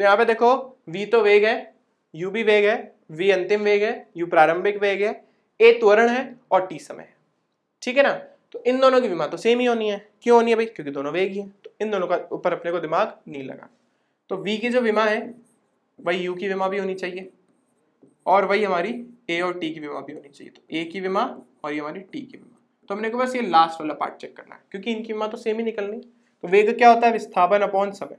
तो यहाँ पे देखो, v तो वेग है, u भी वेग है, v अंतिम वेग है, u प्रारंभिक वेग है, a त्वरण है और t समय है, ठीक है ना। तो इन दोनों की विमा तो सेम ही होनी है। क्यों होनी है भाई, क्योंकि दोनों वेग ही है, तो इन दोनों का ऊपर अपने को दिमाग नहीं लगा। तो v की जो विमा है वही u की विमा भी होनी चाहिए, और वही हमारी a और t की विमा भी होनी चाहिए। तो a की विमा और ये हमारी t की विमा। तो हमने को बस ये लास्ट वाला पार्ट चेक करना है, क्योंकि इनकी विमा तो सेम ही निकलनी है। तो वेग क्या होता है, विस्थापन अपॉन समय,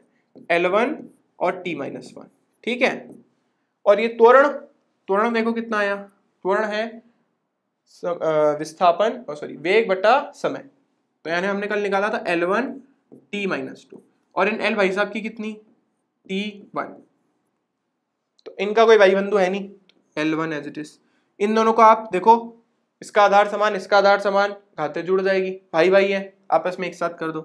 L1 और t-1, ठीक है। और ये त्वरण देखो कितना आया, त्वरण है विस्थापन वेग बटा समय। तो यानी हमने कल निकाला था L1 t-2, और इन L भाई साहब की कितनी, t1। तो इनका कोई भाई बंधु है नहीं, L1 एज इट इज। इन दोनों को आप देखो, इसका आधार समान, इसका आधार समान, घाते जुड़ जाएगी, भाई भाई है, आपस में एक साथ कर दो।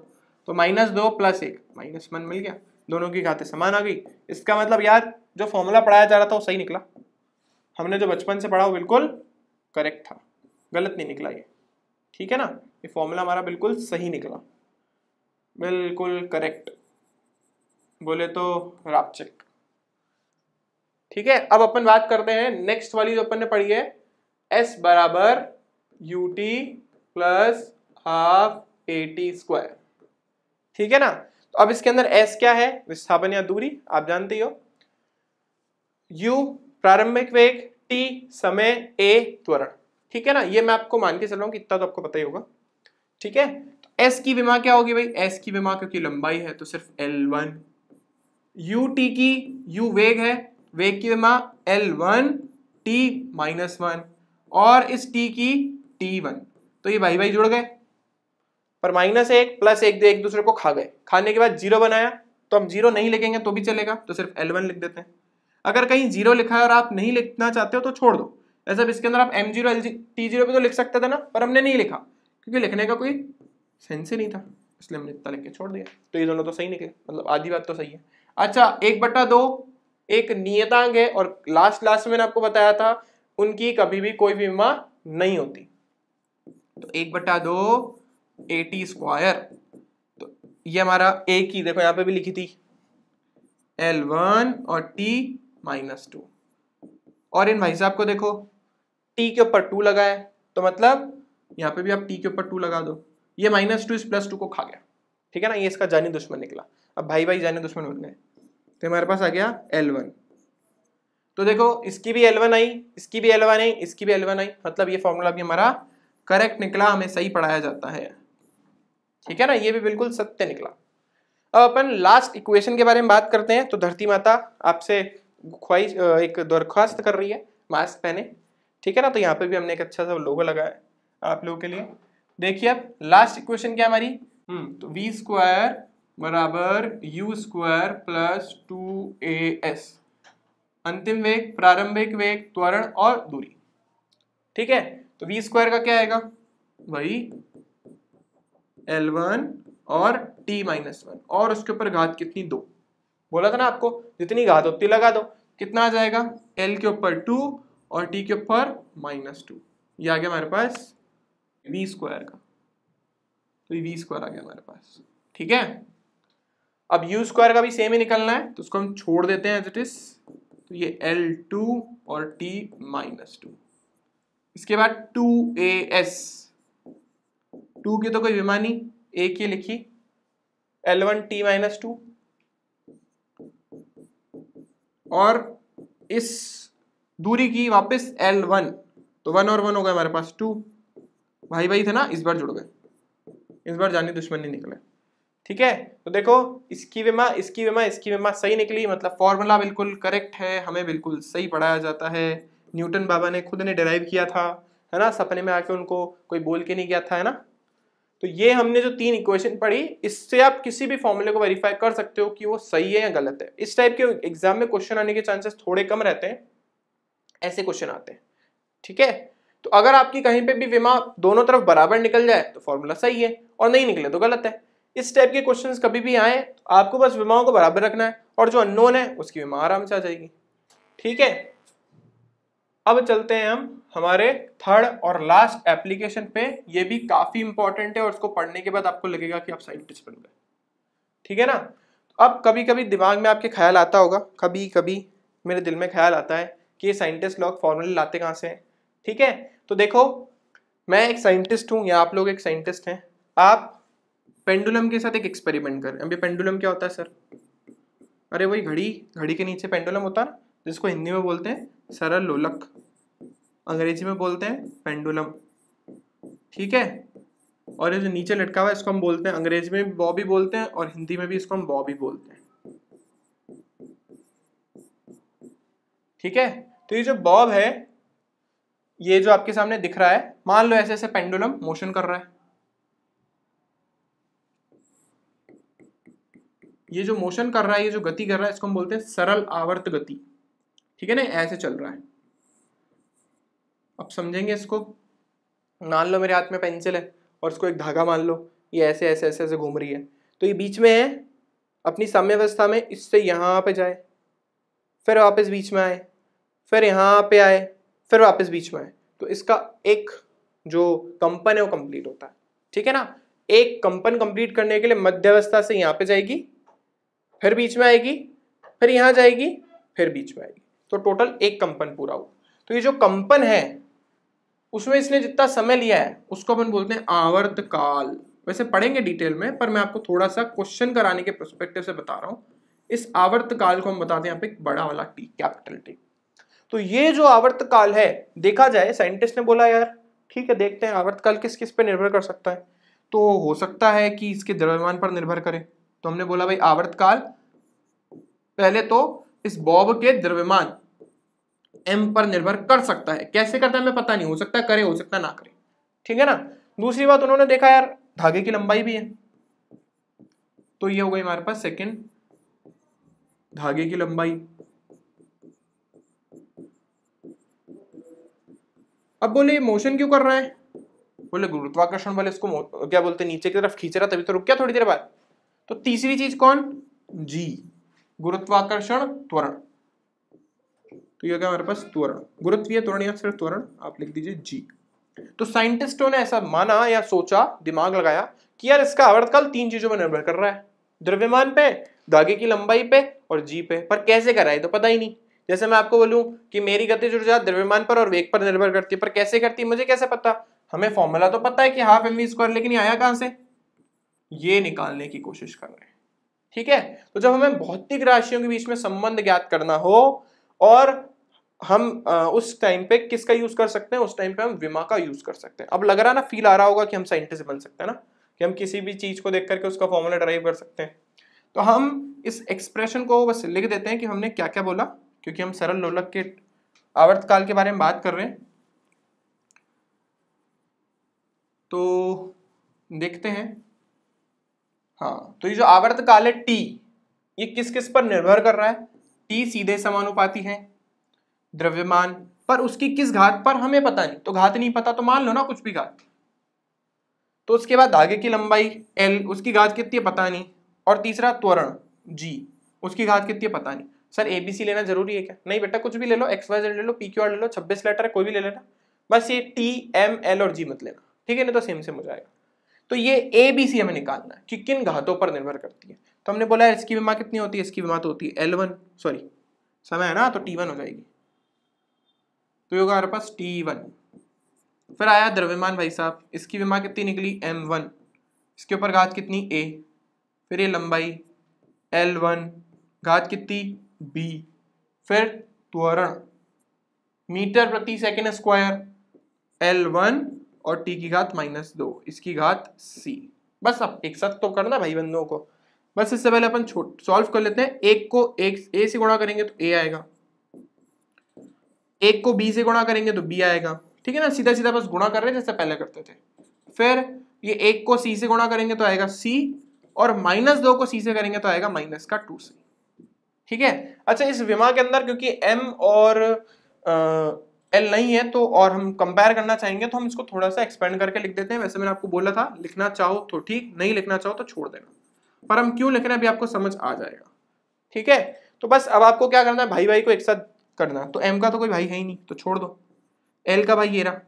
तो -2 + 1 -1 मिल गया, दोनों की घातें समान आ गई। इसका मतलब यार जो फॉर्मूला पढ़ाया जा रहा था वो सही निकला, हमने जो बचपन से पढ़ा वो बिल्कुल करेक्ट था, गलत नहीं निकला ये, ठीक है ना। ये फॉर्मूला हमारा बिल्कुल सही निकला, बिल्कुल करेक्ट, बोले तो रापचेक, ठीक है। अब अपन बात करते हैं नेक्स्ट वाली जो अपन ने पढ़ी है, S बराबर ut + ½ at², ठीक है ना। तो अब इसके अंदर S क्या है, विस्थापन या दूरी, आप जानते ही हो। u प्रारंभिक वेग, t समय, a त्वरण, ठीक है ना। ये मैं आपको मान के चल रहा हूं कि इतना तो आपको पता ही होगा, ठीक है। तो S की विमा क्या होगी भाई, S की विमा क्योंकि लंबाई है तो सिर्फ L1। ut की, u वेग है, वेग की विमा L1 t-1, और इस t की t1। तो ये भाई भाई जुड़ गए, पर -1 + 1 एक दूसरे को खा गए, खाने के बाद 0 बनाया, तो हम 0 नहीं लिखेंगे तो भी चलेगा, तो सिर्फ L1 लिख देते हैं। अगर कहीं 0 लिखा है और आप नहीं लिखना चाहते हो तो छोड़ दो, ऐसा इसके अंदर आप m0 t0 भी तो लिख सकते थे ना, पर हमने नहीं लिखा क्योंकि लिखने का कोई सेंस ही नहीं था, इसलिए हमने इतना लिख के छोड़ दिया। तो ये दोनों तो सही निकले, मतलब आधी बात तो सही है। अच्छा, 1/2 एक नियतांक है, और लास्ट में मैंने आपको बताया था उनकी कभी भी कोई भी विमा नहीं होती। तो 1/2 at², तो ये हमारा a की देखो यहाँ पे भी लिखी थी L1 और t-2, और इन भाई साहब को देखो t के ऊपर 2 लगा है, तो मतलब यहाँ पे भी आप t के ऊपर 2 लगा दो, ये -2 इस +2 को खा गया, ठीक है ना। ये इसका जानी दुश्मन निकला, अब भाई भाई जानी दुश्मन बन गए, तो हमारे पास आ गया L1। तो देखो इसकी भी L1 आई, इसकी भी L1 आई, इसकी भी L1 आई, मतलब ये फॉर्मूला भी हमारा करेक्ट निकला, हमें सही पढ़ाया जाता है, ठीक है ना। ये भी बिल्कुल सत्य निकला। अब अपन लास्ट इक्वेशन के बारे में बात करते हैं। तो धरती माता आपसे एक दरख्वास्त कर रही है, मास्क पहने, ठीक है ना। तो यहाँ पे भी हमने एक अच्छा सा लोगो लगाया है आप लोगों के लिए। देखिए अब लास्ट इक्वेशन क्या हमारी, तो v² बराबर u² + 2as, अंतिम वेग, प्रारंभिक वेग, त्वरण और दूरी, ठीक है। तो v² का क्या आएगा, वही L1 और t-1 और उसके ऊपर घात कितनी 2। बोला था ना आपको जितनी घात उतनी लगा दो। कितना आ जाएगा, L के ऊपर 2 और t के ऊपर -2। ये आ गया हमारे पास v स्क्वायर का, तो ये v स्क्वायर आ गया हमारे पास। ठीक है, अब u स्क्वायर का भी सेम ही निकलना है तो उसको हम छोड़ देते हैं एज इट इज। तो ये L2 और t-2। इसके बाद 2as, 2 की तो कोई बेमानी, एक ही लिखी, L1 t-2 और इस दूरी की वापस L1, तो 1 और 1 हो गए हमारे पास 2। भाई भाई थे ना, इस बार जुड़ गए, इस बार जानी दुश्मन नहीं निकले। ठीक है, तो देखो इसकी विमा इसकी विमा इसकी विमा सही निकली, मतलब फॉर्मूला बिल्कुल करेक्ट है, हमें बिल्कुल सही पढ़ाया जाता है। न्यूटन बाबा ने खुद ने डिराइव किया था, है ना, सपने में आके उनको कोई बोल के नहीं गया था, है ना। तो ये हमने जो 3 इक्वेशन पढ़ी, इससे आप किसी भी फॉर्मूले को वेरीफाई कर सकते हो कि वो सही है या गलत है। इस टाइप के एग्जाम में क्वेश्चन आने के चांसेस थोड़े कम रहते हैं, ऐसे क्वेश्चन आते हैं। ठीक है, तो अगर आपकी कहीं पे भी विमा दोनों तरफ बराबर निकल जाए तो फॉर्मूला सही है, और नहीं निकले तो गलत है। इस टाइप के क्वेश्चंस कभी भी आए तो आपको बस विमाओं को बराबर रखना है, और जो अननोन है उसकी विमा आराम से आ जाएगी। ठीक है, अब चलते हैं हम हमारे थर्ड और लास्ट एप्लीकेशन पे। ये भी काफी इंपॉर्टेंट है और उसको पढ़ने के बाद आपको लगेगा कि आप साइंटिस्ट बन गए। ठीक है ना। अब कभी कभी दिमाग में आपके ख्याल आता होगा, कभी कभी मेरे दिल में ख्याल आता है कि ये साइंटिस्ट लोग फॉर्मूले लाते कहाँ से हैं। ठीक है, तो देखो मैं एक साइंटिस्ट हूँ या आप लोग एक साइंटिस्ट हैं। आप पेंडुलम के साथ एक एक्सपेरिमेंट करें। अब ये पेंडुलम क्या होता है सर? अरे वही घड़ी, घड़ी के नीचे पेंडुलम होता है ना, जिसको हिंदी में बोलते हैं सरल लोलक, अंग्रेजी में बोलते हैं पेंडुलम। ठीक है, और ये जो नीचे लटका हुआ है इसको हम बोलते हैं, अंग्रेजी में भी बॉबी बोलते हैं और हिंदी में भी इसको हम बॉबी बोलते हैं। ठीक है, तो ये जो बॉब है, ये जो आपके सामने दिख रहा है, मान लो ऐसे ऐसे पेंडुलम मोशन कर रहा है। ये जो मोशन कर रहा है, ये जो गति कर रहा है, इसको हम बोलते हैं सरल आवर्त गति। ठीक है ना, ऐसे चल रहा है। अब समझेंगे इसको। मान लो मेरे हाथ में पेंसिल है और इसको एक धागा मान लो, ये ऐसे ऐसे ऐसे ऐसे घूम रही है, तो ये बीच में है अपनी साम्यावस्था में, इससे यहाँ पे जाए, फिर वापस बीच में आए, फिर यहाँ पे आए, फिर वापस बीच में आए, तो इसका एक जो कंपन है वो कंप्लीट होता है। ठीक है ना, एक कंपन कंप्लीट करने के लिए मध्यावस्था से यहाँ पे जाएगी, फिर बीच में आएगी, फिर यहाँ जाएगी, फिर बीच में आएगी, तो टोटल एक कंपन पूरा हुआ। तो ये जो कंपन है उसमें इसने जितना समय लिया है उसको अपन बोलते हैं आवर्तकाल। वैसे पढ़ेंगे डिटेल में, पर मैं आपको थोड़ा सा क्वेश्चन कराने के पर्सपेक्टिव से बता रहा हूँ। इस आवर्तकाल को हम बताते हैं यहाँ पे बड़ा वाला टी, कैपिटल टी। तो ये जो आवर्तकाल है, देखा जाए साइंटिस्ट ने बोला यार ठीक है देखते हैं आवर्तकाल किस किस पे निर्भर कर सकता है, तो हो सकता है कि इसके द्रव्यमान पर निर्भर करे। तो हमने बोला भाई आवर्तकाल पहले तो इस बॉब के द्रव्यमान m पर निर्भर कर सकता है। कैसे करता है हमें पता नहीं, हो सकता है करे, हो सकता है ना करे। ठीक है ना। दूसरी बात उन्होंने देखा यार धागे की लंबाई भी है, तो ये हो गई हमारे पास सेकंड, धागे की लंबाई। अब बोले मोशन क्यों कर रहा है? बोले गुरुत्वाकर्षण वाले इसको क्या बोलते हैं, नीचे की तरफ खींच रहा, तभी तो रुक गया थोड़ी देर बाद। तो तीसरी चीज कौन? जी, गुरुत्वाकर्षण त्वरण। तो ये क्या हमारे पास त्वरण, गुरुत्वीय त्वरण या सिर्फ त्वरण, आप लिख दीजिए जी। तो साइंटिस्टों ने ऐसा माना या सोचा, दिमाग लगाया कि यार इसका आवर्तकाल 3 चीजों पर निर्भर कर रहा है, द्रव्यमान पे, धागे की लंबाई पे और जी पे। पर कैसे कराए तो पता ही नहीं। जैसे मैं आपको बोलूं कि मेरी गतिज ऊर्जा द्रव्यमान पर और वेग पर निर्भर करती है, पर कैसे करती है मुझे कैसे पता? हमें फॉर्मूला तो पता है कि हाफ mv स्क्वायर, लेकिन ये आया कहां से, ये निकालने की कोशिश कर रहे हैं। ठीक है, तो जब हमें भौतिक राशियों के बीच में संबंध ज्ञात करना हो और हम उस टाइम पे किसका यूज कर सकते हैं, उस टाइम पे हम विमा का यूज कर सकते हैं। अब लग रहा ना, फील आ रहा होगा कि हम साइंटिस्ट बन सकते हैं ना, कि हम किसी भी चीज को देख करके उसका फॉर्मूला ड्राइव कर सकते हैं। तो हम इस एक्सप्रेशन को बस लिख देते हैं कि हमने क्या क्या बोला, क्योंकि हम सरल लोलक के आवर्तकाल के बारे में बात कर रहे हैं। तो देखते हैं, हाँ, तो ये जो आवर्तकाल है टी, ये किस किस पर निर्भर कर रहा है? टी सीधे समानुपाती है द्रव्यमान पर, उसकी किस घात पर हमें पता नहीं, तो घात नहीं पता तो मान लो ना कुछ भी घात, तो उसके बाद धागे की लंबाई L, उसकी घात कितनी है पता नहीं, और तीसरा त्वरण G, उसकी घात कितनी है पता नहीं। सर ABC लेना जरूरी है क्या? नहीं बेटा, कुछ भी ले लो, XYZ ले लो, PQR ले लो, 26 लेटर है कोई भी ले लेना, बस ये T, M, L और G मत लेना, ठीक है, नहीं तो सेम हो जाएगा। तो ये ABC हमें निकालना है कि किन घातों पर निर्भर करती है। तो हमने बोला इसकी विमा कितनी होती है, इसकी विमा तो होती है L1, सॉरी समय है ना, तो T1 हो जाएगी, तो ये होगा हमारे पास T1। फिर आया द्रव्यमान भाई साहब, इसकी विमा कितनी निकली M1, इसके ऊपर घात कितनी A, फिर ये लंबाई L1, घात कितनी B, फिर त्वरण मीटर प्रति सेकेंड स्क्वायर L1 और T की घात -2, इसकी घात C। बस अब एक साथ तो करना भाई बंदों को, बस इससे पहले अपन सॉल्व कर लेते हैं। एक को एक A से गुणा करेंगे तो A आएगा, एक को B से गुणा करेंगे तो B आएगा, ठीक है ना, सीधा सीधा बस गुणा कर रहे हैं जैसे पहले करते थे। फिर ये एक को C से गुणा करेंगे तो आएगा C, और -2 को C से करेंगे तो आएगा -2C, ठीक है। अच्छा, इस विमा के अंदर क्योंकि M और L नहीं है तो, और हम कंपेयर करना चाहेंगे तो हम इसको थोड़ा सा एक्सपेंड करके लिख देते हैं। वैसे मैंने आपको बोला था लिखना चाहो तो ठीक, नहीं लिखना चाहो तो छोड़ देना, पर हम क्यों लिख रहे हैं अभी आपको समझ आ जाएगा, ठीक है। तो बस अब आपको क्या करना है, भाई भाई को एक साथ करना। तो M का तो कोई भाई है ही नहीं तो छोड़ दो, L का भाई ये रहा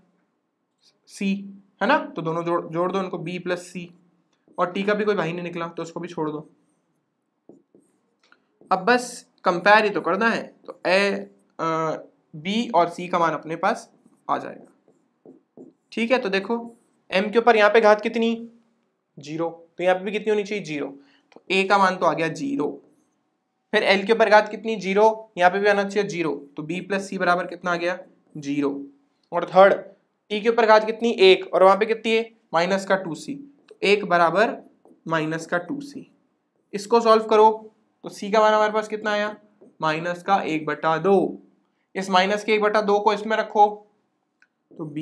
C, है ना, तो दोनों जोड़ दो उनको, B + C, और T का भी कोई भाई नहीं निकला तो उसको भी छोड़ दो। अब बस कंपेयर ही तो करना है, तो B और C का मान अपने पास आ जाएगा, ठीक है। तो देखो M के ऊपर यहाँ पे घात कितनी 0, तो यहाँ पे भी कितनी होनी चाहिए 0, तो A का मान तो आ गया 0। फिर L के ऊपर घात कितनी 0, यहाँ पे भी आना चाहिए 0, तो B + C बराबर कितना आ गया 0। और थर्ड T के ऊपर घात कितनी 1, और वहां पे कितनी है -2C, तो 1 बराबर -2C। इसको सॉल्व करो तो C का मान हमारे पास कितना आया -1/2। इस -1/2 को इसमें रखो तो B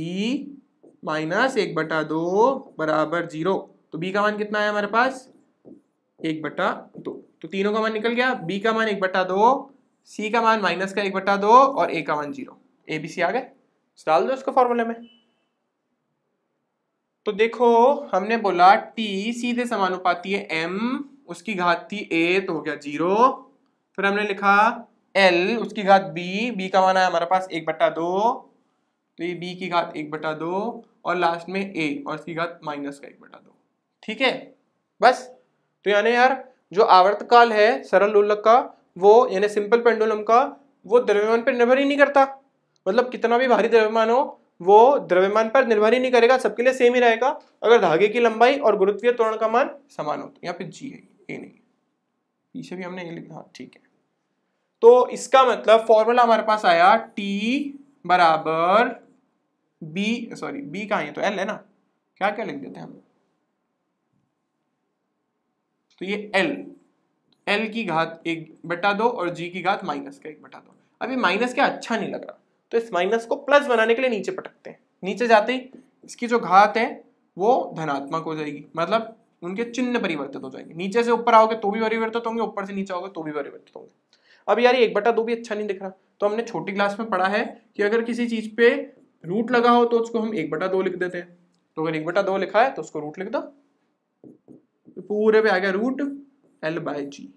-1/2 बराबर 0, तो B का मान कितना आया हमारे पास 1/2, तो तीनों का मान निकल गया, B का मान 1/2, C का मान -1/2 और A का मान 0। ABC आ गए, डाल दो इसको फॉर्मूले में। तो देखो हमने बोला T सीधे समानुपाती है M, उसकी घात थी A तो हो गया 0। फिर हमने लिखा L, उसकी घात B का मान है हमारे पास 1/2, तो ये B की घात 1/2, और लास्ट में A और इसकी घात -1/2, ठीक है। बस तो यानी यार जो आवर्तकाल है सरल लोलक का, वो यानी सिंपल पेंडुलम का, वो द्रव्यमान पर निर्भर ही नहीं करता। मतलब कितना भी भारी द्रव्यमान हो वो द्रव्यमान पर निर्भर ही नहीं करेगा, सबके लिए सेम ही रहेगा अगर धागे की लंबाई और गुरुत्वीय त्वरण का मान समान हो। तो यहाँ पे G है, A नहीं, पीछे भी हमने ये लिखा, हाँ ठीक है। तो इसका मतलब फॉर्मूला हमारे पास आया T बराबर B, सॉरी B कहाँ है, तो L है ना, क्या क्या लिख देते हैं हम, तो ये L की घात 1/2 और G की घात -1/2। अभी माइनस क्या अच्छा नहीं लग रहा, तो इस माइनस को प्लस बनाने के लिए नीचे पटकते हैं। नीचे जाते ही इसकी जो घात है वो धनात्मक हो जाएगी, मतलब उनके चिन्ह परिवर्तित हो जाएंगे। नीचे से ऊपर आओगे तो भी परिवर्तित होंगे, ऊपर से नीचे आओगे तो भी परिवर्तित होंगे। अब यार 1/2 भी अच्छा नहीं दिख रहा, तो हमने छोटी क्लास में पढ़ा है कि अगर किसी चीज पे रूट लगा हो तो उसको हम 1/2 लिख देते हैं। तो अगर 1/2 लिखा है तो उसको रूट लिख दो, तो पूरे पे आ गया रूट L/G।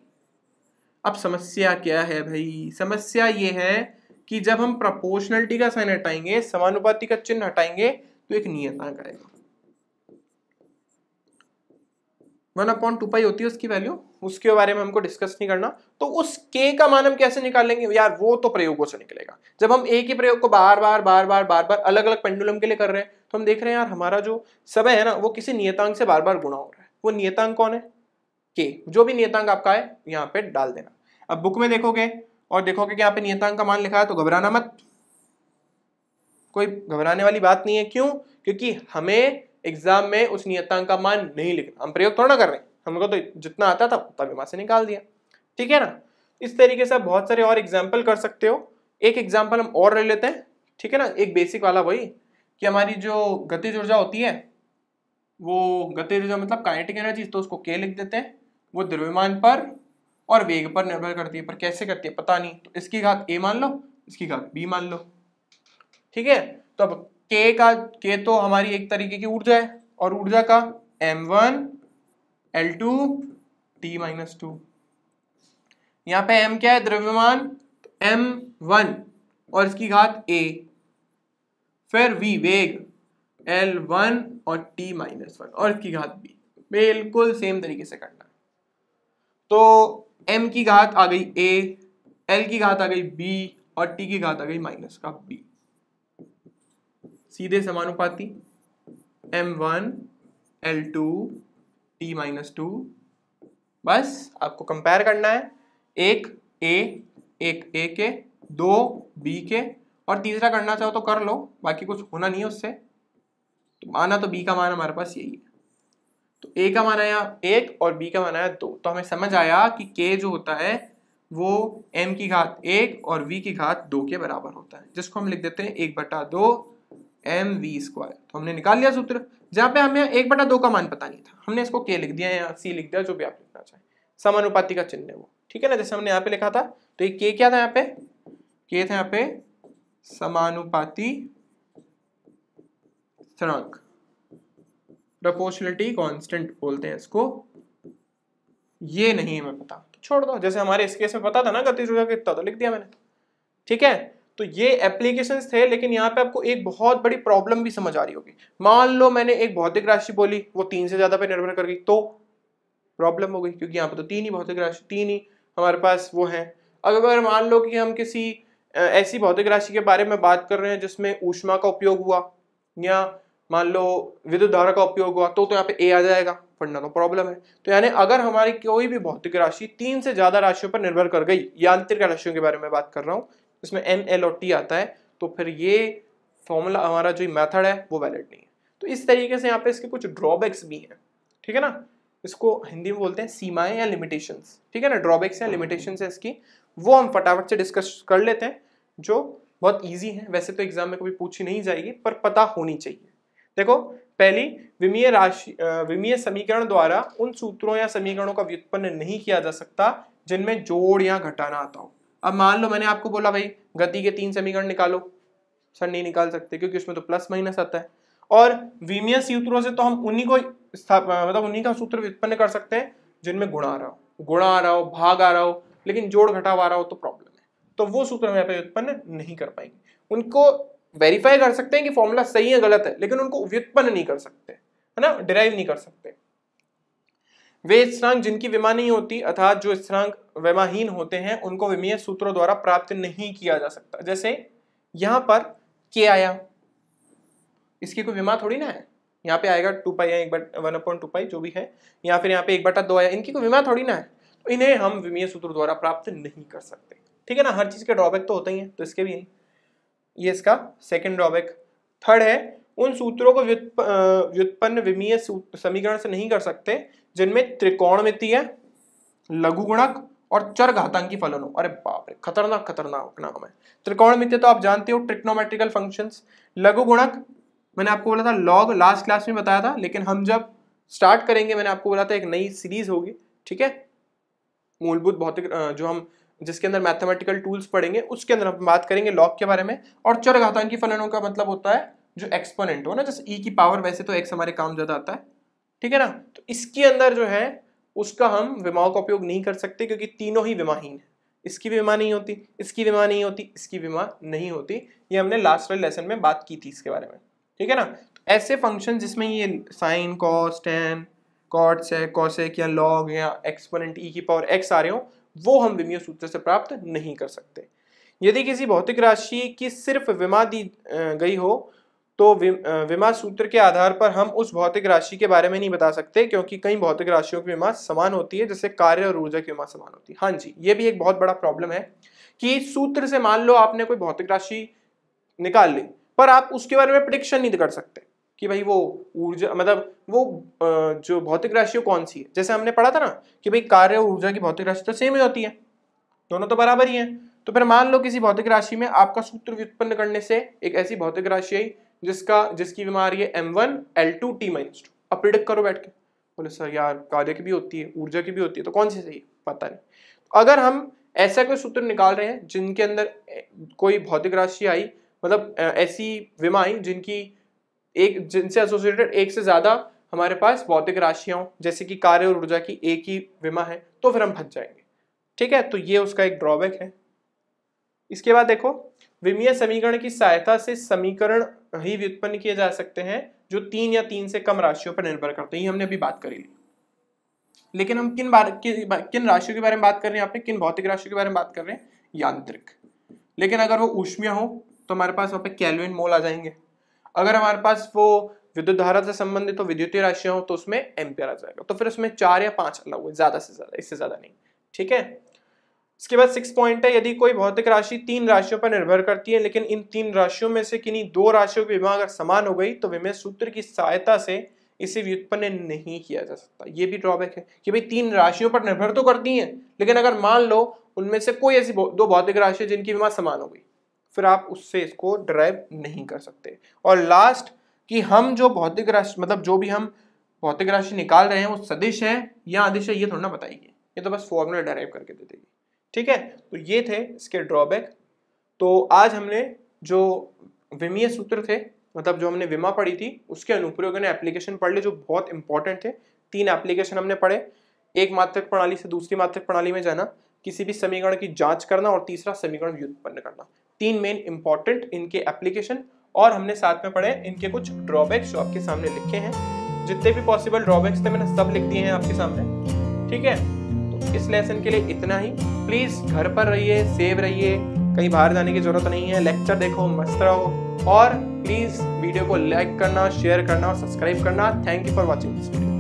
अब समस्या क्या है भाई, समस्या ये है कि जब हम प्रोपोर्शनलिटी का साइन हटाएंगे, समानुपाती का चिन्ह हटाएंगे, तो एक नियतांक आएगा 1/2π होती है उसकी वैल्यू, उसके बारे में हमको डिस्कस नहीं करना। तो उस k का मान हम कैसे निकालेंगे यार, वो तो प्रयोगों से निकलेगा। जब हम एक ही प्रयोग को बार बार अलग अलग पेंडुलम के लिए कर रहे हैं, तो हम देख रहे हैं यार हमारा जो समय है ना वो किसी नियतांक से बार बार गुणा हो रहा है। वो नियतांक कौन है, k। जो भी नियतांक आपका है यहाँ पे डाल देना। अब बुक में देखोगे और देखोगे कि यहाँ पे नियतांक का मान लिखा है, तो घबराना मत, कोई घबराने वाली बात नहीं है। क्यों, क्योंकि हमें एग्जाम में उस नियतांक का मान नहीं लिखना, हम प्रयोग थोड़ा ना कर रहे हैं, हमको तो जितना आता था तभी वहां से निकाल दिया, ठीक है ना। इस तरीके से आप बहुत सारे और एग्जाम्पल कर सकते हो। एक एग्जाम्पल हम और ले लेते हैं, ठीक है ना, एक बेसिक वाला, वही कि हमारी जो गतिज ऊर्जा होती है, वो गतिज ऊर्जा मतलब काइनेटिक एनर्जी, तो उसको K लिख देते हैं। वो द्रव्यमान पर और वेग पर निर्भर करती है, पर कैसे करती है पता नहीं, तो इसकी घात A मान लो, इसकी घात B मान लो, ठीक है। तो अब K तो हमारी एक तरीके की ऊर्जा है और ऊर्जा का m1 L2 T-2। यहाँ पे m क्या है, द्रव्यमान, m1 और इसकी घात a, फिर v वेग L1 और T-1 और इसकी घात b, बिल्कुल सेम तरीके से करना है। तो m की घात आ गई a, L की घात आ गई b और T की घात आ गई माइनस का b, सीधे समानुपाती m1 L2 T-2। बस आपको कंपेयर करना है, एक a के, दो b के, और तीसरा करना चाहो तो कर लो, बाकी कुछ होना नहीं है उससे। तो माना तो b का मान हमारे पास यही है, तो a का मान आया 1 और b का मान आया 2। तो हमें समझ आया कि k जो होता है वो m की घात 1 और v की घात 2 के बराबर होता है, जिसको हम लिख देते हैं 1/2 mv²। तो हमने निकाल लिया सूत्र, जहां पे हमें 1/2 का मान पता नहीं था, हमने इसको k लिख दिया या c लिख दिया, जो भी आप लिखना चाहें, समानुपाती का चिन्ह है वो, ठीक है ना, जैसे हमने यहाँ पे लिखा था। तो ये k क्या था, यहाँ पे k था यहाँ पे समानुपाती स्थिरांक, प्रोपोर्शनलिटी कांस्टेंट बोलते हैं इसको। ये नहीं हमें पता तो छोड़ दो, जैसे हमारे इस केस में पता था ना गतिज ऊर्जा कितना, तो लिख दिया मैंने, ठीक है। तो ये एप्लीकेशंस थे, लेकिन यहाँ पे आपको एक बहुत बड़ी प्रॉब्लम भी समझ आ रही होगी। मान लो मैंने एक भौतिक राशि बोली, वो 3 से ज्यादा पे निर्भर कर गई, तो प्रॉब्लम हो गई, क्योंकि यहाँ पे तो 3 ही भौतिक राशि, 3 ही हमारे पास वो है। अगर मान लो कि हम किसी ऐसी भौतिक राशि के बारे में बात कर रहे हैं जिसमें ऊष्मा का उपयोग हुआ, या मान लो विद्युत धारा का उपयोग हुआ, तो यहाँ पे ए आ जाएगा, वरना तो प्रॉब्लम है। तो यानी अगर हमारी कोई भी भौतिक राशि 3 से ज्यादा राशियों पर निर्भर कर गई, यांत्रिक राशियों के बारे में बात कर रहा हूँ, इसमें एम, एल और टी आता है, तो फिर ये फॉर्मूला हमारा जो मेथड है वो वैलिड नहीं है। तो इस तरीके से यहाँ पे इसके कुछ ड्रॉबैक्स भी हैं, ठीक है ना, इसको हिंदी में बोलते हैं सीमाएं या लिमिटेशंस, ठीक है ना, ड्रॉबैक्स या लिमिटेशंस है इसकी, वो हम फटाफट से डिस्कस कर लेते हैं, जो बहुत ईजी है। वैसे तो एग्जाम में कभी पूछी नहीं जाएगी, पर पता होनी चाहिए। देखो, पहली, विमीय समीकरण द्वारा उन सूत्रों या समीकरणों का व्युत्पन्न नहीं किया जा सकता जिनमें जोड़ या घटाना आता हो। अब मान लो मैंने आपको बोला भाई गति के 3 समीकरण निकालो, सर नहीं निकाल सकते क्योंकि उसमें तो प्लस माइनस आता है, और विमीय सूत्रों से तो हम उन्हीं को मतलब उन्हीं का सूत्र व्युत्पन्न कर सकते हैं जिनमें गुणा आ रहा हो, भाग आ रहा हो, लेकिन जोड़ घटाव आ रहा हो तो प्रॉब्लम है, तो वो सूत्र हम यहाँ पे व्युत्पन्न नहीं कर पाएंगे। उनको वेरीफाई कर सकते हैं कि फॉर्मूला सही है गलत है, लेकिन उनको व्युत्पन्न नहीं कर सकते, है ना, डिराइव नहीं कर सकते। वे स्थिरांक जिनकी विमा नहीं होती, अर्थात जो स्थिरांक विमाहीन होते हैं, उनको विमीय सूत्रों द्वारा प्राप्त नहीं किया जा सकता। जैसे यहां पर k आया, इसकी कोई विमा थोड़ी ना है, यहाँ पे आएगा 2 पाई 1/2 पाई जो भी है, या फिर यहाँ पे 1/2 आया, इनकी कोई विमा थोड़ी ना है, तो इन्हें हम विमीय सूत्र द्वारा प्राप्त नहीं कर सकते, ठीक है ना। हर चीज के ड्रॉबैक तो होते ही है, तो इसके भी है, ये इसका सेकंड ड्रॉबैक। थर्ड है, उन सूत्रों को व्युत्पन्न विमीय समीकरण से नहीं कर सकते जिनमें त्रिकोणमितीय, लघुगुणक और चरघातांकी फलन हो। अरे बाप रे, खतरनाक नाम है। त्रिकोणमितीय तो आप जानते हो, ट्रिग्नोमेट्रिकल फंक्शंस। लघुगुणक मैंने आपको बोला था लॉग, लास्ट क्लास में बताया था, लेकिन हम जब स्टार्ट करेंगे मैंने आपको बोला था एक नई सीरीज होगी, ठीक है, मूलभूत भौतिक, जो हम जिसके अंदर मैथमेटिकल टूल्स पढ़ेंगे, उसके अंदर हम बात करेंगे लॉग के बारे में। और चरघातांकी फलनों का मतलब होता है जो एक्सपोनेंट हो ना, जैसे e की पावर, वैसे तो x हमारे काम ज्यादा आता है, ठीक है ना। तो इसके अंदर जो है उसका हम विमाओं का उपयोग नहीं कर सकते, क्योंकि तीनों ही विमाहीन है। इसकी विमा नहीं होती, इसकी विमा नहीं होती, इसकी विमा नहीं होती। ये हमने लास्ट वाले लेसन में बात की थी इसके बारे में, ठीक है ना। तो ऐसे फंक्शन जिसमें ये साइन, कॉस, टैन, कॉट, सेक, कोसेक या लॉग या एक्सपोनेंट e की पावर x आ रहे हो, वो हम विमीय सूत्र से प्राप्त नहीं कर सकते। यदि किसी भौतिक राशि की सिर्फ विमा दी गई हो, तो विमा सूत्र के आधार पर हम उस भौतिक राशि के बारे में नहीं बता सकते, क्योंकि कई भौतिक राशियों की विमा समान होती है, जैसे कार्य और ऊर्जा की विमा समान होती है। हाँ जी, ये भी एक बहुत बड़ा प्रॉब्लम है कि सूत्र से मान लो आपने कोई भौतिक राशि निकाल ली, पर आप उसके बारे में प्रेडिक्शन नहीं कर सकते कि भाई वो ऊर्जा, मतलब वो जो भौतिक राशि कौन सी है। जैसे हमने पढ़ा था ना कि भाई कार्य और ऊर्जा की भौतिक राशि तो सेम ही होती है, दोनों तो बराबर ही हैं। तो फिर मान लो किसी भौतिक राशि में आपका सूत्र व्युत्पन्न करने से एक ऐसी भौतिक राशि आई जिसकी विमा आ रही है m1 L2 T-2। अब प्रिडिक्ट करो बैठ के, बोले सर यार कार्य की भी होती है, ऊर्जा की भी होती है, तो कौन सी सही है, पता नहीं। अगर हम ऐसा कोई सूत्र निकाल रहे हैं जिनके अंदर कोई भौतिक राशि आई, मतलब ऐसी विमा आई जिनसे एसोसिएटेड एक से ज्यादा हमारे पास भौतिक राशियां जैसे कि कार्य और ऊर्जा की एक ही विमा है तो फिर हम फंस जाएंगे। ठीक है, तो ये उसका एक ड्रॉबैक है। इसके बाद देखो, विमीय समीकरण की सहायता से समीकरण ही व्युत्पन्न किए जा सकते हैं जो 3 या 3 से कम राशियों पर निर्भर करते हैं। ये हमने अभी बात करी ली। लेकिन हम किन राशियों के बारे में बात कर रहे हैं, आपने किन भौतिक राशियों के बारे में बात कर रहे हैं, यांत्रिक। लेकिन अगर वो ऊष्मीय हो तो हमारे पास वहां पे केल्विन मोल आ जाएंगे। अगर हमारे पास वो विद्युत धारा से संबंधित तो विद्युतीय राशियां हो तो उसमें एम्पियर आ जाएगा। तो फिर उसमें 4 या 5 अलग हुए, ज्यादा से ज्यादा, इससे ज्यादा नहीं। ठीक है, इसके बाद 6 पॉइंट है, यदि कोई भौतिक राशि 3 राशियों पर निर्भर करती है लेकिन इन 3 राशियों में से किन्हीं 2 राशियों की विमा अगर समान हो गई तो विमेय सूत्र की सहायता से इसे व्युत्पन्न नहीं किया जा सकता। ये भी ड्रॉबैक है कि भाई 3 राशियों पर निर्भर तो करती हैं, लेकिन अगर मान लो उनमें से कोई ऐसी 2 भौतिक राशि जिनकी विमा समान हो गई, फिर आप उससे इसको डिराइव नहीं कर सकते। और लास्ट कि हम जो भौतिक राशि मतलब जो भी हम भौतिक राशि निकाल रहे हैं वो सदिश है या अदिश है ये थोड़ा ना बताइए, ये तो बस फॉर्मूला डिराइव करके दे देगी। ठीक है, तो ये थे इसके ड्रॉबैक। तो आज हमने जो विमीय सूत्र थे, मतलब जो हमने विमा पढ़ी थी, उसके अनुप्रयोग ने एप्लीकेशन पढ़ ली जो बहुत इंपॉर्टेंट थे। 3 एप्लीकेशन हमने पढ़े, एक मात्रक प्रणाली से दूसरी मात्रक प्रणाली में जाना, किसी भी समीकरण की जांच करना और तीसरा समीकरण व्युत्पन्न करना। 3 मेन इंपॉर्टेंट इनके एप्लीकेशन, और हमने साथ में पढ़े इनके कुछ ड्रॉबैक्स जो आपके सामने लिखे हैं। जितने भी पॉसिबल ड्रॉबैक्स थे मैंने सब लिख दिए हैं आपके सामने। ठीक है, तो इस लेसन के लिए इतना ही। प्लीज घर पर रहिए, सेव रहिए, कहीं बाहर जाने की जरूरत नहीं है। लेक्चर देखो, मस्त रहो, और प्लीज वीडियो को लाइक करना, शेयर करना और सब्सक्राइब करना। Thank you for watching this video.